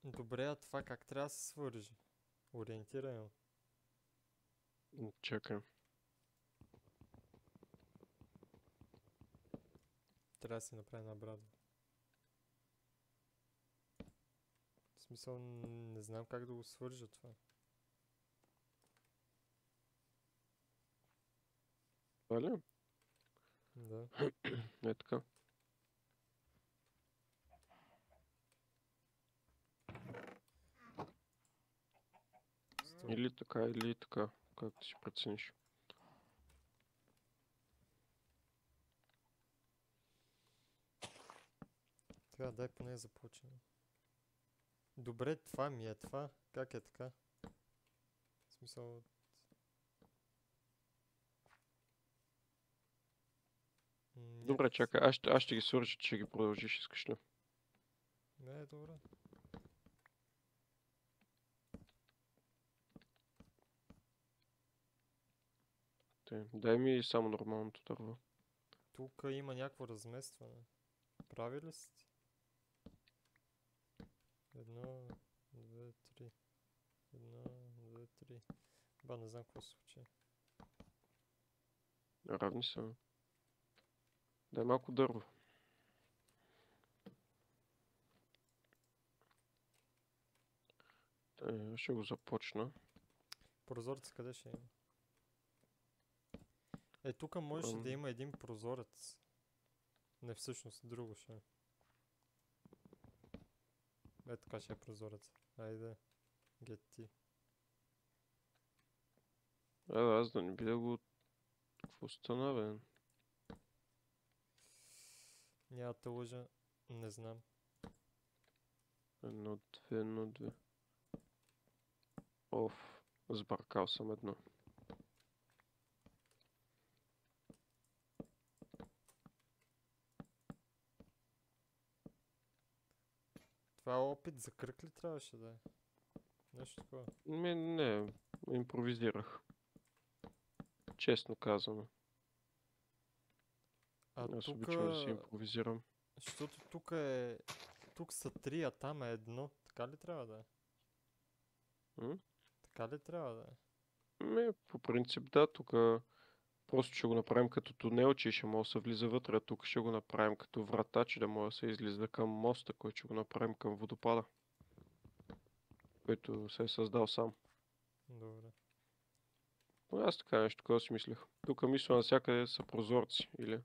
Добре, а това как трябва да се свържи? Ориентирано. Чакай. Трябва да си направи една брадва. В смисъл, не знам как да го свържа това. Това ли? Да. Не така. Или така, както си прецениш. Така, дай поне да започнем. Добре, това ми е това. Как е така? В смисъл... Добре, чакай, аз ще ги свържа, че ги продължиш, искаш ли? Не, добре. Дай ми само нормалното дърво. Тук има някакво разместване. Прави ли си ти? 1, 2, 3. 1, 2, 3. Ба, не знам какво се случи. Равни са. Дай малко дърво. Ще го започна. Прозорец къде ще има? Тук можеше да има един прозорец. Не, всъщност, друго ще е. Така ще е прозорец. Айде. Get ти. Аз да не би да го... Какво стана, бе? Няма да лъжа, не знам. 1, 2, 1, 2. Оф, сбъркал съм едно. Това е опит за кръг ли трябваше да е? Нещо такова. Не, импровизирах. Честно казано. А Аз тук, обичам да си импровизирам. защото тук е... Тук са 3, а там е 1. Така ли трябва да е? М? Така ли трябва да е? По принцип да, тук просто ще го направим като тунел, че ще може да се влиза вътре, а тук ще го направим като врата, че да може да се излиза към моста, който ще го направим към водопада, който се е създал сам. Добре. Но аз така нещо, такова си мислех. Тук мисля навсякъде са прозорци, или?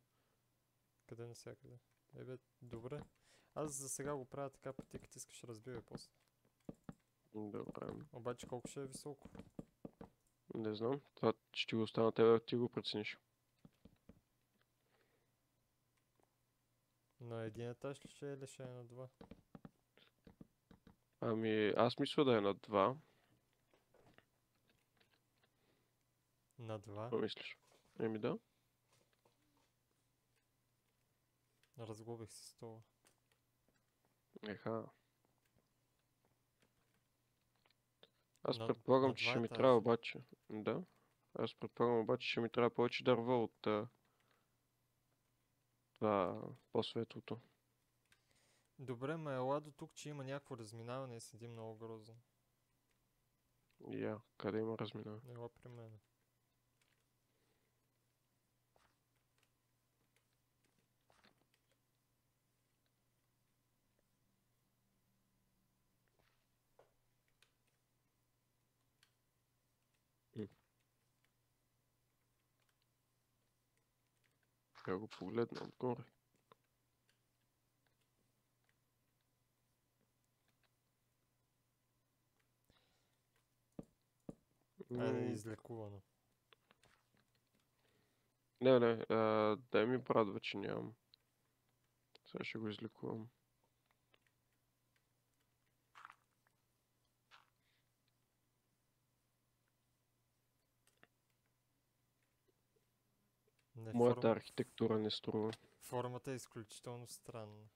Къде навсякъде? Бе, добре. Аз за сега го правя така, пък ти като искаш разбивай после. Добре. Обаче колко ще е високо? Не знам. Това ще го остана тебе, ти го прецениш. На един етаж ли ще е или ще е на 2? Ами, аз мисля да е на 2. На 2? Какво мислиш? Еми да. Разглобих се стола. Еха. Аз На предполагам, че два ще ми етажа. трябва обаче. Да. Аз предполагам обаче, че ще ми трябва повече дърво от това по-светлото. Добре, ме ела до тук, че има някакво разминаване и седи много грозно. Къде има разминаване? Ела при мен. Я го погледна отгоре. Излекувано. Не, дай ми брадва, че нямам. Сега ще го излекувам. Не, Моята архитектура не струва. формата е изключително странна.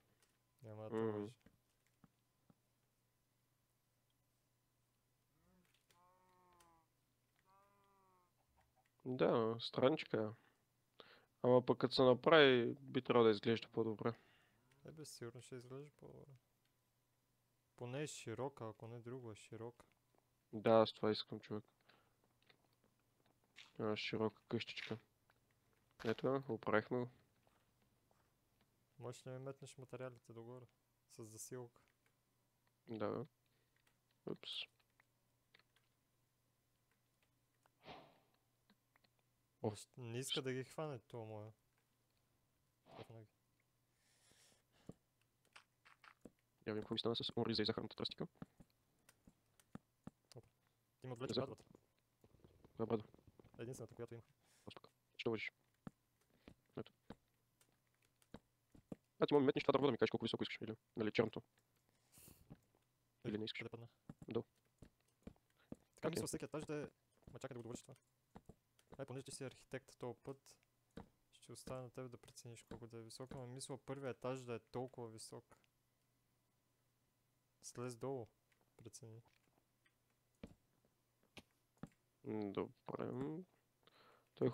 Няма да те М. лъжа. Да, страничка е. Ама пък като се направи, би трябвало да изглежда по-добре. Бе, сигурно ще изглежда по-добре. Поне е широка, ако не друго е широка. Да, аз това искам, човек. Широка къщичка. Ето, оправихме го. Можеш ли да ми метнеш материалите догоре? С засилка. Да, бе. Упс. Не иска да ги хване това моя. Я видим какво ми стана с ориза и захарната тръстика. Има отвлече За- брадвата. Това брада. Единствената, която има. Ще лъжиш. Ето. Ти мога ми метнеш това дърво да ми кажеш колко високо искаш, или нали черното. Или не искаш. Къде падна? Долу. Така Окей. мисля всеки етаж да е... Ма чакай да го довършиш това. Понеже ти си архитект този път, ще оставя на теб да прецениш колко да е висок, но мисля първият етаж да е толкова висок. Слез долу, прецени. Добре. Той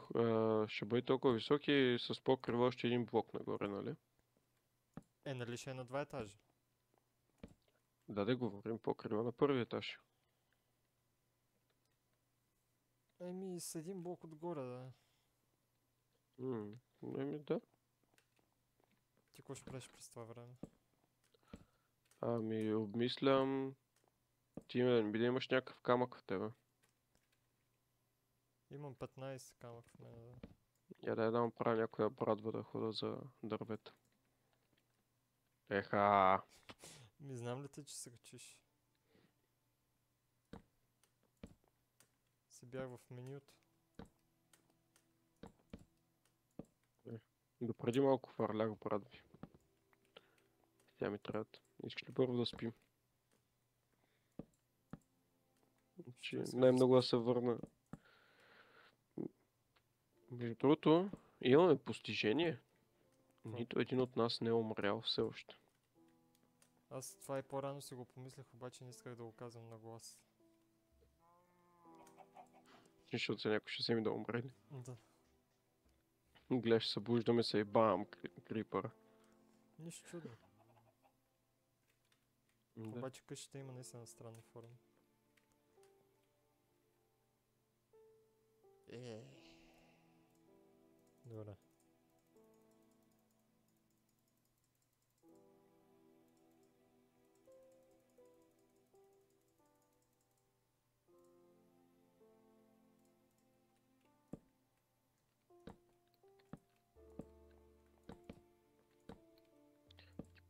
ще бъде толкова висок и с покрива още един блок нагоре, нали? Нали ще е на 2 етажа? Да говорим покрива на първи етаж. Еми, с един блок отгоре, да. Еми да. Ти какво ще правиш през това време? Ами обмислям... Ти да имаш някакъв камък в тебе. Имам 15 камък в мен, да. Я да направя някоя брадва да хода за дървета. Еха! Ми знам ли те, че се качиш? Си бях в менюто. Допреди малко фарлях, брат ви. Тя ми трябва. Искаш ли първо да спим? Че Що искаш да най-много да спиш? се върна. Между другото, имаме постижение. Какво? Нито един от нас не е умрял все още. Аз това и по-рано си го помислях, обаче не исках да го казвам на глас. Защото се някой ще вземе да умре. Да. Гледаш, събуждаме се и бам, крипър. Нищо чудно. Да. Обаче къщата има наистина странна форма. Добре.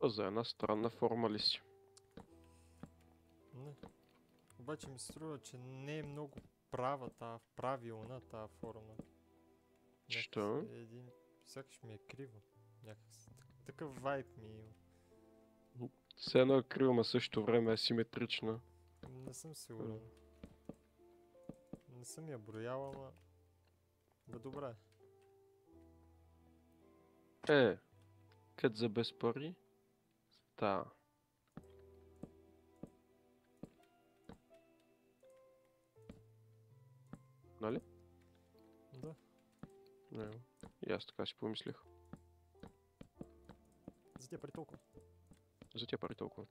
За една странна форма ли си? Не. Обаче ми се струва, че не е много правилна тази форма. Що? Някакси един... Сякаш ми е криво. Някакси. Такъв вайб ми има. Все едно е криво, но същото време е асиметрична. Не съм сигурен. Не съм я броял, ама... Бе, добре. Кът за без пари? Да. Нали? Да. Не. И аз така си помислих. За тия пари толкова. За тия пари толкова.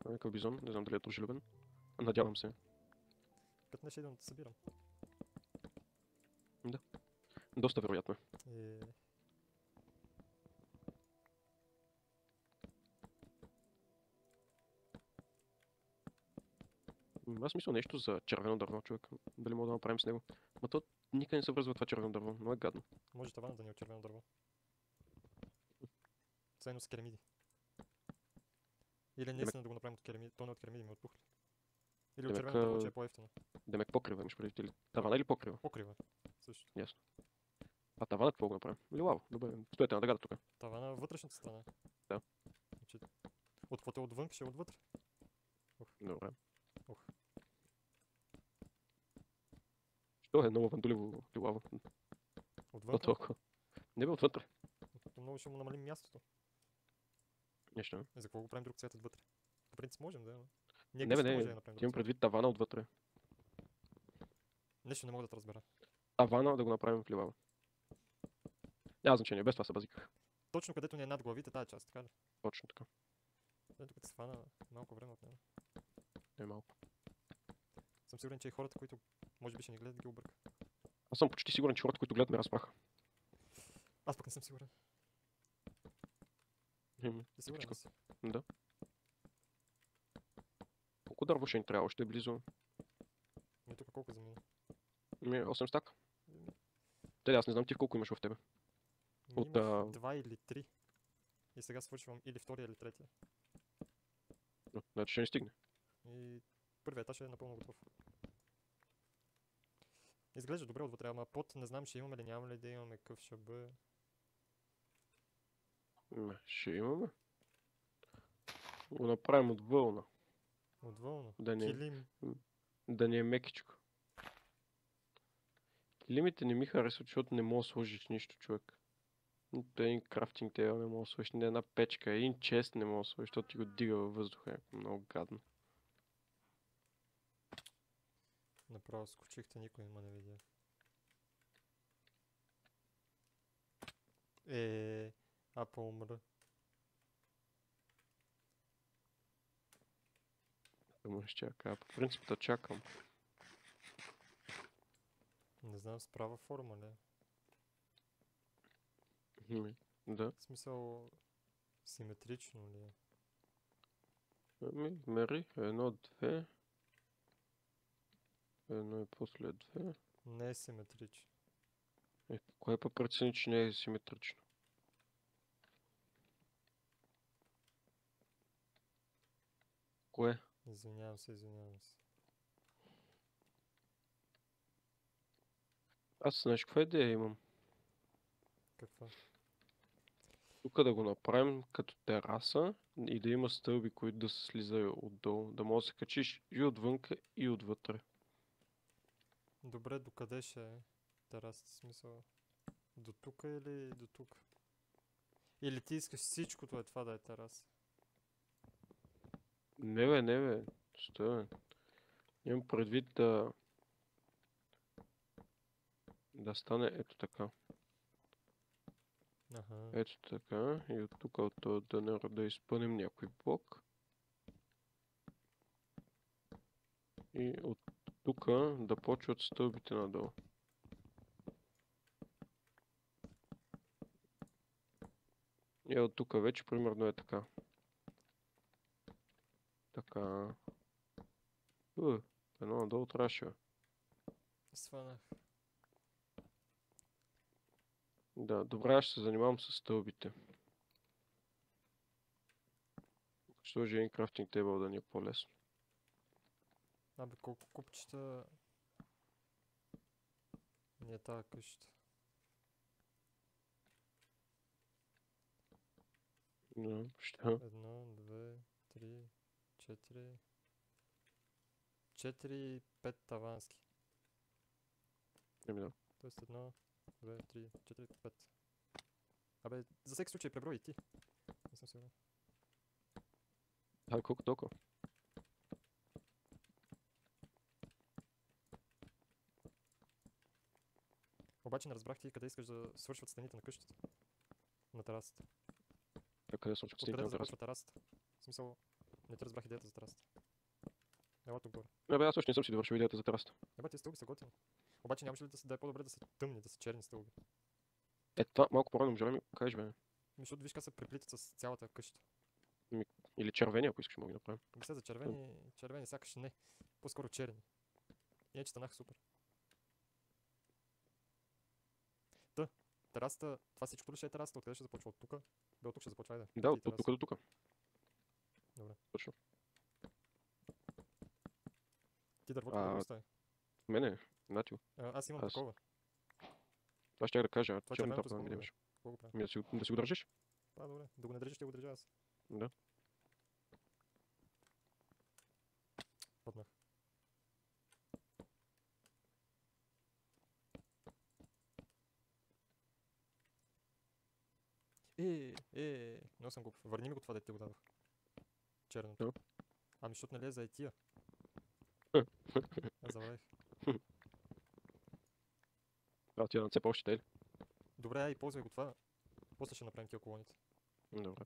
Някакъв бизон, не знам дали е дружелюбен. Надявам се. 15 идвам да събирам. Доста вероятно. Аз мисля нещо за червено дърво, човек. Дали мога да направим с него. Ма то никъде не се връзва това червено дърво, но е гадно. Може тавана да ни е от червено дърво. Заедно с керамиди. Или наистина да го направим от керамиди. То не от керамиди, ми от пухли. Или от Демек, червено дърво, че е по-ефтино. Демек покрива имаш предвид или тавана или покрива? Покрива. Също. Ясно. А тавана какво го направим? Или лаво, добре. Стоете на дъгата тук. Тавана вътрешната страна. Да. Значи, от каквото е отвън, ще е отвътре. Добре. Ух. Що е много вандуливо лилаво? Отвън. Толкова. Не бе отвътре. То много ще му намалим мястото. Нещо. За какво го правим друг цвят отвътре? По принцип можем да. Ние Не бе, къщата може да не. я направим Ти имам друг цвят. предвид тавана отвътре. Нещо не мога да те разбера. Тавана да го направим в лилаво. Няма значение, без това се базиках. Точно където ни е над главите тази част, така ли? Точно така. Тук се фана малко време от него. Не малко. Съм сигурен, че и хората, които може би ще ни гледат, ги обърка. Аз съм почти сигурен, че хората, които гледат, ме разбраха. Аз пък не съм сигурен. Ти сигурен ли си? Да. Колко дърво ще ни трябва? Още е близо. И тук колко замина? 8 стак. Те, аз не знам ти в колко имаш в тебе. От, Имах 2 или 3. И сега свършвам или втория, или третия. Значи ще не стигне. И първият етаж е напълно готов. Изглежда добре отвътре, ама под не знам ще имаме ли, няма ли да имаме къв ще бъде. Ще имаме. Го направим от вълна. От вълна. Да не, Килим. да не е мекичко. Килимите не ми харесват, защото не мога да сложиш нищо, човек. Нито един крафтинг тейбъл не мога да сложиш, ни една печка, един чест не мога да сложиш, защото ти го дига във въздуха. Много гадно. Направо скочихте, никой не ме не видя. Апа умра. Ама ще чака. По принцип да чакам. Не знам, справа форма ли? Да. В смисъл, симетрично ли е? Мери, 1, 2. Едно и после 2. Не е симетрично. Кое па прецени, че не е симетрично? Кое? Извинявам се, извинявам се. Аз знаеш каква идея имам? Каква? Тук да го направим като тераса и да има стълби, които да се слиза отдолу. Да може да се качиш и отвънка и отвътре. Добре, докъде ще е терасата? Смисъл? До тук или до тук? Или ти искаш всичкото е това да е тераса? Не бе, стой бе. Имам предвид да стане ето така. Аха. Ето така. И от тук от този дънер да изпънем някой блок. И от тук да почват стълбите надолу. И от тук вече примерно е така. Така. Едно надолу трябваше. Бе. Сванах. Да, добре, аз ще се занимавам с стълбите. Ще сложа един крафтинг тейбъл да ни е по-лесно. Абе, колко купчета ни е тази къща? Да, ще. 1, 2, 3, 4. 4, 5 тавански. Еми да. Тоест 1, 2, 3, 4, 5. Абе, за всеки случай преброи и ти. Не съм сигурен. Ай, колко толкова? Обаче не разбрах ти къде искаш да свършват стените на къщата. На терасата. Къде съм стените Откъде на да тераса? започва терасата? В смисъл, не те разбрах идеята за терасата. Ела тук горе. Абе, аз още не съм си довършил идеята за терасата. Еба, тези стълби са готини. Обаче нямаше ли да е по-добре да са тъмни, да са черни стълби? Е, това малко по-рано може да ми кажеш, бе. Защото виж как се преплитат с цялата къща. Или червени, ако искаш, мога да ги направим. Мисля за червени сякаш не. По-скоро черни. Иначе станаха супер. Терасата, това всичко ли ще е терасата? Откъде ще започва? От тук? Бе, от тук ще започва, айде. Да, Ето и от тук тераса. до тук. Добре. Точно. Ти дървото да го остави. Мене, Натио. Аз имам Аз- такова. Това ще да кажа, Това черната червеното да ми спомня. имаш. Какво го правя? Да си го държиш? Добре. Да го не държиш, ще го държа аз. Да. Паднах. Но съм глуп. Върни ми го това, дете ти го дадох. Черното. Да. Ами, защото нали е за етия. Аз забравих. Трябва да ти да нацепа още тели. Добре, ай, ползвай го това. После ще направим тия колоните. Добре.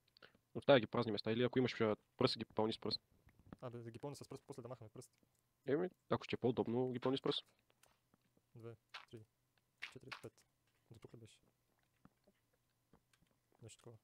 Оставя ги празни места или ако имаш пръст, ги пълни с пръст. Абе, да ги пълня с пръст, после да махаме пръст. Еми, ако ще е по-удобно, ги пълни с пръст. 2, 3, 4, 5. До тук ли беше? Нещо такова.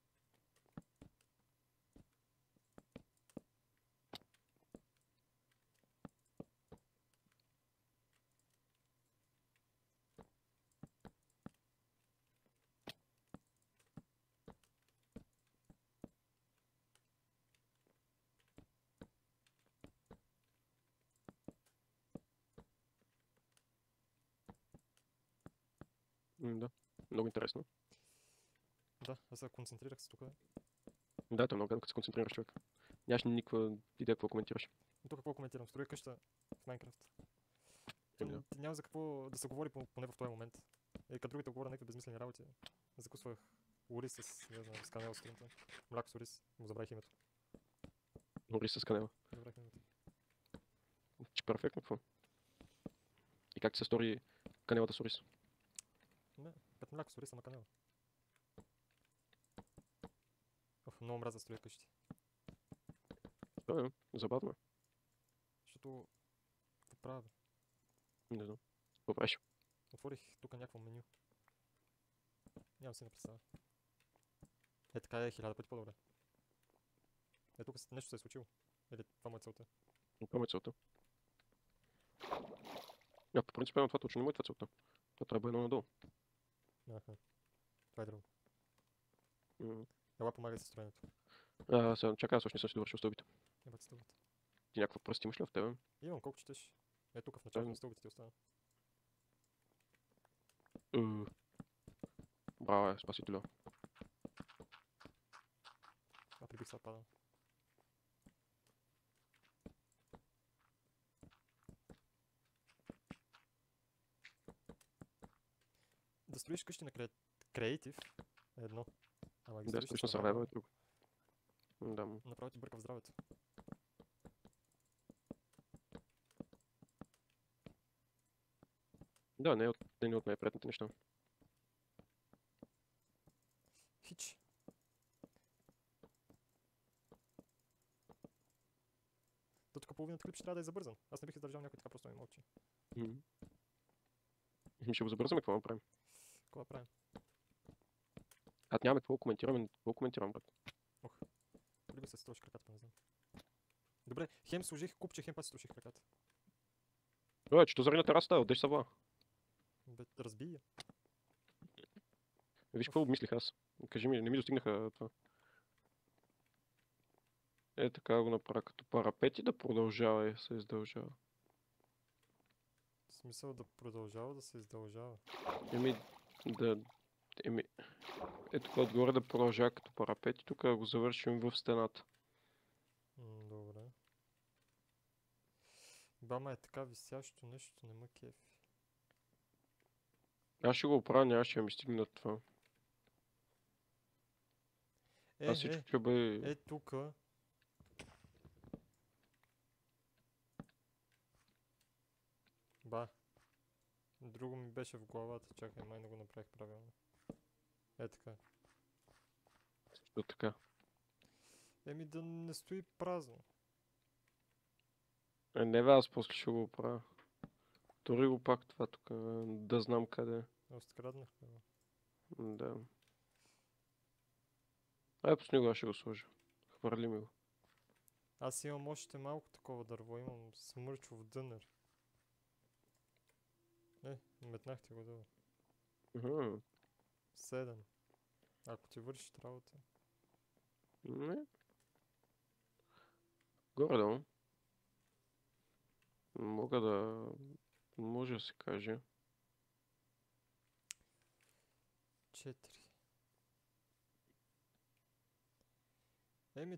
Да. Много интересно. Да, аз се концентрирах се тук. Да, това е много гадно, като се концентрираш човек. Нямаш никаква идея какво коментираш. Тук какво коментирам? Строя къща в Майнкрафт. Еми да. Няма за какво да се говори поне в този момент. Като другите говоря някакви безмислени работи. Закусвах ориз с, не знам, с канел сутринта. Мляко с ориз. Му забравих името. Гори с канела. Забравих името. Че перфектно, какво? И как ти се стори канелата с ориз? Не, като мляко с ориз, ама канел. Много мразя да строя къщи. Да, забавно е. Защото... Какво правя, бе? Не знам. Какво правиш? Отворих тук някакво меню. Нямам си не представя. Така е 1000 пъти по-добре. Тук нещо се е случило. Или това му е целта. Това е целта. По принцип, това точно не му е това целта. Това трябва да е едно надолу. Аха. Това е друго. М. Ела помагай с строенето. Сега, чакай, аз още не съм си довършил стълбите. Ебат стълбите. Ти някаква пръст имаш ли в тебе? Имам колко четеш. Тук в началото Да. на стълбите ти остана. Браво, спасителю. Прибих се падам. Да строиш къщи на креатив е едно. Ама ги Да, строиш стоиш на на сървайвър survival, е друго. Да. направо ти бърка в здравето. Да, не е от най-приятните неща. Хич. До тук половината клип ще трябва да е забързан. Аз не бих издържал някой така просто ми мълчи. Ще го забързаме, какво направим? Какво да правим? Нямаме какво коментираме, какво коментирам, брат. Преди се струши краката, не знам. Добре, хем сложих купче, хем пак си струших краката. Че то заради на терасата, отдеш са вла. Бе, разбий я. Виж какво обмислих аз. Кажи ми, не ми достигнаха това. Така го направя като парапет и да продължава и се издължава. В смисъл да продължава да се издължава. Тук отгоре да продължава като парапет и тук го завършим в стената. Добре. Бама е така висящо нещо, не ме кефи. Аз ще го оправя, нямаше да ми стигна това. Аз всичко ще бъде... Тука. Ба. Друго ми беше в главата, чакай, май не го направих правилно. Така. Също така. Да не стои празно. Не бе, аз после ще го оправя. Тори го пак това тук, да знам къде е. Откраднах го. Да. Пусни го, аз ще го сложа. Хвърли ми го. Аз имам още малко такова дърво, имам смърчов дънер. Метнахте го долу. 7. Ако ти вършиш работа. Не. Горе-долу. Може да се каже. 4.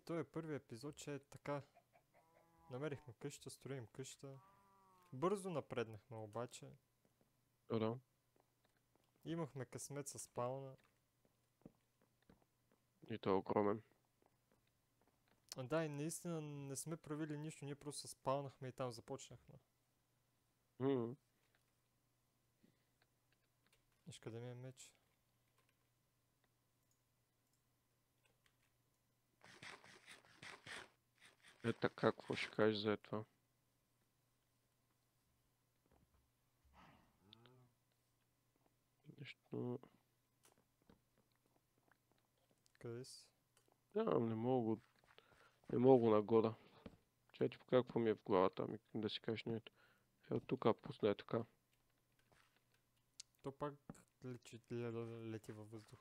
Той е първият епизод, че е така. Намерихме къща, строим къща. Бързо напреднахме обаче. Да. Имахме късмет със спауна. И то е огромен. Да, и наистина не сме правили нищо, ние просто спаунахме и там започнахме. Виж къде ми е меч? Така, какво ще кажеш за това? Нещо... Къде си? Не мога го нагода. Чай ти покажа какво ми е в главата, да си кажеш нещо. Тук пусна е така. То пак лети във въздух.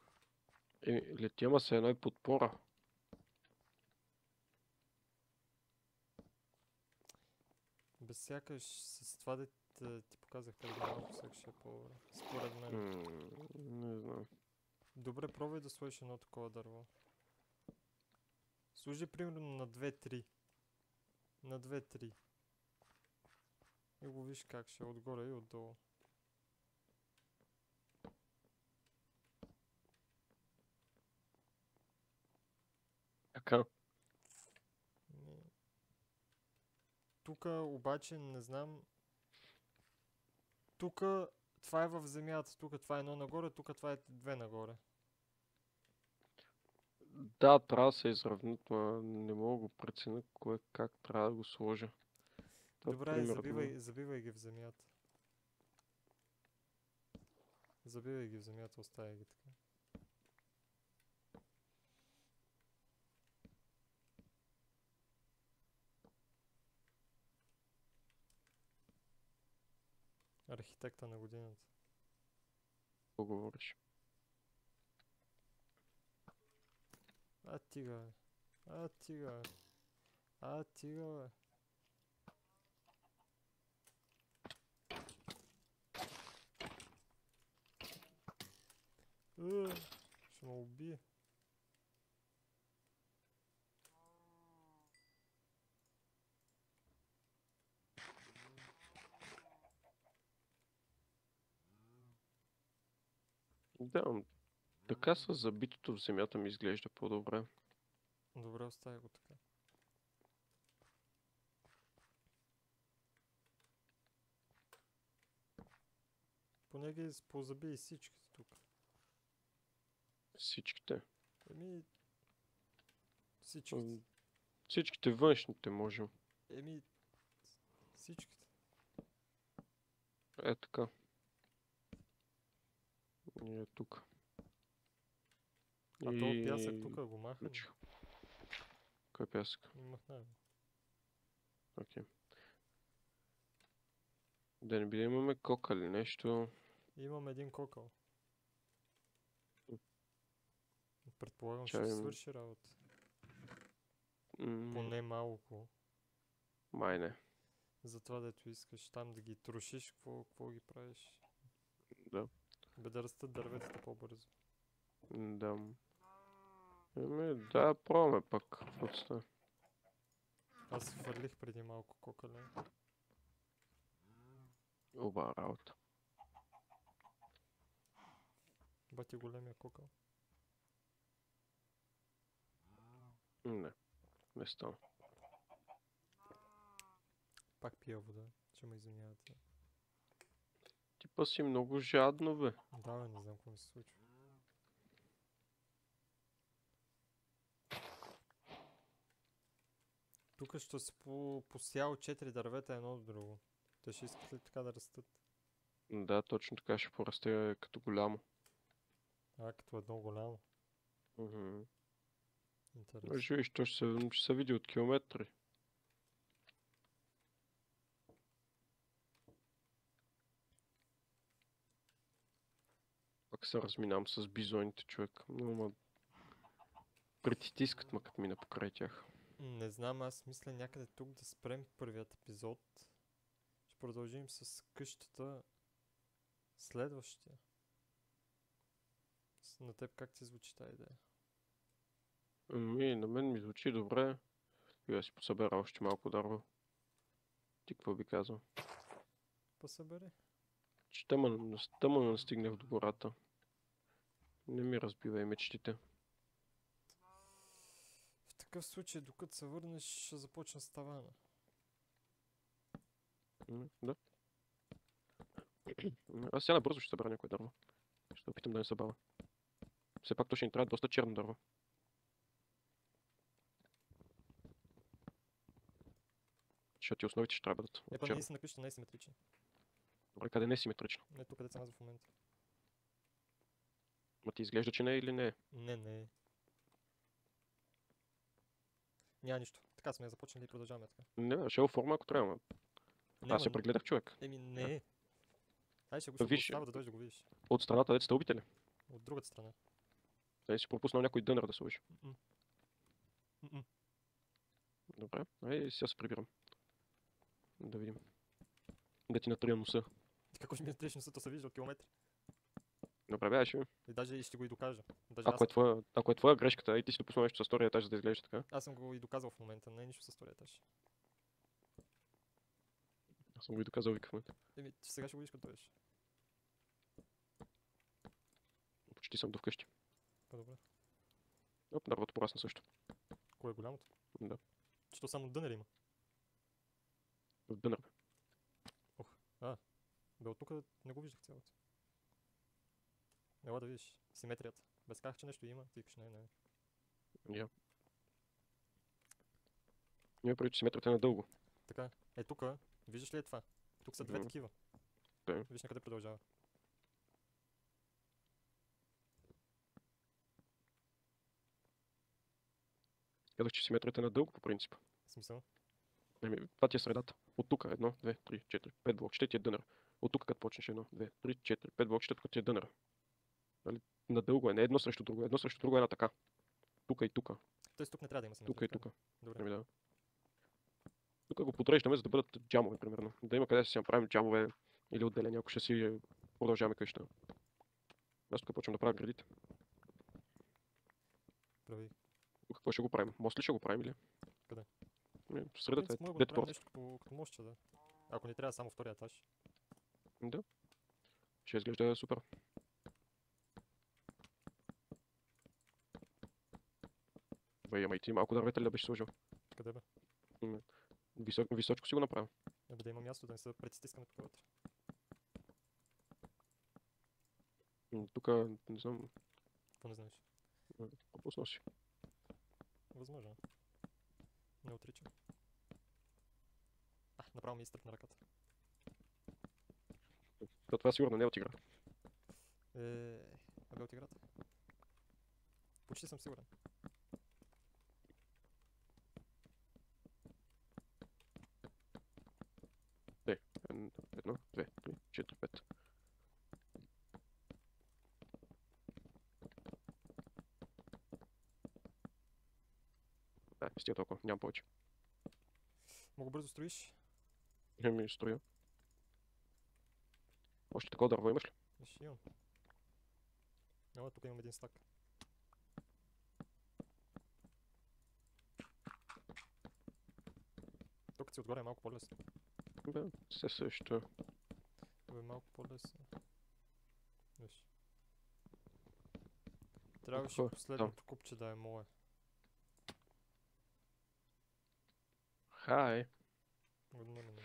Лети, ама се едно е подпора. Без сякаш с това да ти показах преди малко, сега ще е по-добре. Според мен. Не знам. Добре, пробвай да сложиш едно такова дърво. Служи примерно на 2-3. На 2-3. И го виж как ще е отгоре и отдолу. Така. Тук обаче не знам. Тук това е в земята, тук това е едно нагоре, тук това е 2 нагоре. Да, трябва да се изравнят, но не мога да го преценя как трябва да го сложа. Добре, забивай ги в земята. Забивай ги в земята, оставяй ги така. Архитекта на годината. Какво говориш? Тига, бе. Ще ме убие. Да, така с забитото в земята ми изглежда по-добре. Добре, оставя го така. Поне ги позаби и всичките тук. Всичките. Еми... Всичките. Всичките външните можем. Еми... Всичките. Е така. И е тук. А то пясък тук го махам. Ключ. Кой пясък? Махнем. Окей. Да не би да имаме кока или нещо. Имам един кокъл. Предполагам, ще Чай, свърши работа. Поне малко. Май не. Затова дето искаш там да ги трошиш, какво ги правиш? Да. Бе да растат дърветата по-бързо. Да. Да, пробваме пък. Каквото стане. Аз хвърлих преди малко кокъля. Оба работа. Бати големия кокъл. Не. Не стана. Пак пия вода, че ме извинявате. Ти па си много жадно, бе. Да, бе, не знам какво ми се случва. Тук ще си посял 4 дървета едно от друго. Те ще искат ли така да растат? Да, точно така ще порасте като голямо. Като едно голямо. Интересно. Може виж, то ще се види от километри. Пак се разминавам с бизоните, човек. Но притискат ме като мина покрай тях. Не знам, аз мисля някъде тук да спрем първият епизод. Ще продължим с къщата следващия. На теб как ти звучи тази идея? На мен ми звучи добре. И да си посъбера още малко дърво. Ти какво би казал? Посъбери. Че тъмън настигнах до гората. Не ми разбивай мечтите. В такъв случай, докато се върнеш, ще започна с тавана. Да. Аз сега набързо ще събера някое дърво. Ще опитам да не събава. Все пак то ще ни трябва доста черно дърво. Защото и основите ще трябва да бъдат Епа, черни. ние си на къща не е симетрична. Добре, къде не е симетрично? Не тук, където съм аз в момента. Ма ти изглежда, че не е или не е? Не. Няма нищо. Така сме започнали и продължаваме така. Не, ще оформя ако трябва. Аз я прегледах, човек. Еми не. Ай, ще го остава да дойдеш да го видиш. От страната, дете стълбите ли? От другата страна. Да си пропуснал някой дънер да сложиш. Добре, ай сега се прибирам. Да видим. Да ти натрия носа. Ти какво ще ми натреш носа, то се вижда от километри. Добре, бе, ще. И даже и ще го и докажа. Даже Ако е твоя грешката и ти си допуснал нещо с втория етаж, за да изглежда така. аз съм го и доказал в момента, не е нищо с втория етаж. Аз съм го и доказал, вика в момента. Еми, сега ще го видиш като дойдеш. Почти съм до вкъщи. По-добре. Оп, дървото порасна също. Кое е голямото? Да. Че то само дънер има. В дънер. Бе, от тук не го виждах цялото. Ела да видиш. Симетрията. Без казах, че нещо има, ти викаш не. Я. Има преди, че симетрията е надълго. Така. Тук, виждаш ли е това? Тук са две такива. Да. Виж на къде продължава. Казах, че симетрията е надълго по принцип. В смисъл? Това ти е средата. От тук 1, 2, 3, 4, 5 блокчета ти е дънер. От тук като почнеш 1, 2, 3, 4, 5 блокчета, тук ти е дънер. Нали? Надълго е, не едно срещу друго. Едно срещу друго е една така. Тук и тук. Тоест тук не трябва да има симетрия. Тук и тук. Добре. Да. Тук го подреждаме, за да бъдат джамове, примерно. Да има къде да си направим джамове или отделения, ако ще си продължаваме къща. Аз тук почвам да правя градите. Прави. Какво ще го правим? Мост ли ще го правим или? Къде? В средата Принцип, е. може да го Дето направим порт. нещо като мостче, да. Ако ни трябва само втория етаж. Да. Ще изглежда супер. Бе, ама и ти малко дървета ли да беше сложил? Къде бе? Височко си го направил. Да има място да не се предстискаме тук вътре. Тук, не знам, Какво не знаеш? пропуснал си. Възможно. Не отричам. Направо ми изтръпна ръката. Това сигурно не е от игра. Бе от играта. Почти съм сигурен. Едно, две, три, четири, пет. Стига толкова, нямам повече. Много бързо строиш. Ми строя. Още такова дърво имаш ли? Ще имам. Ела, тук имам един стак. Тук като си отгоре е малко по-лесно. Бе, все също. Бе, малко по-лесно. Виж. Трябваше Какво е? последното купче да е мое. Хай. Good.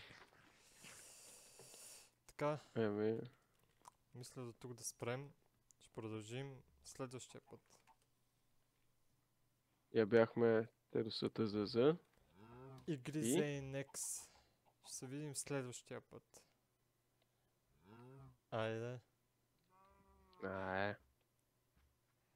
Така, Еми, мисля до тук да спрем. Ще продължим следващия път. я бяхме ТДС. Игри И? за NX. Ще се видим следващия път. Айде. Ае.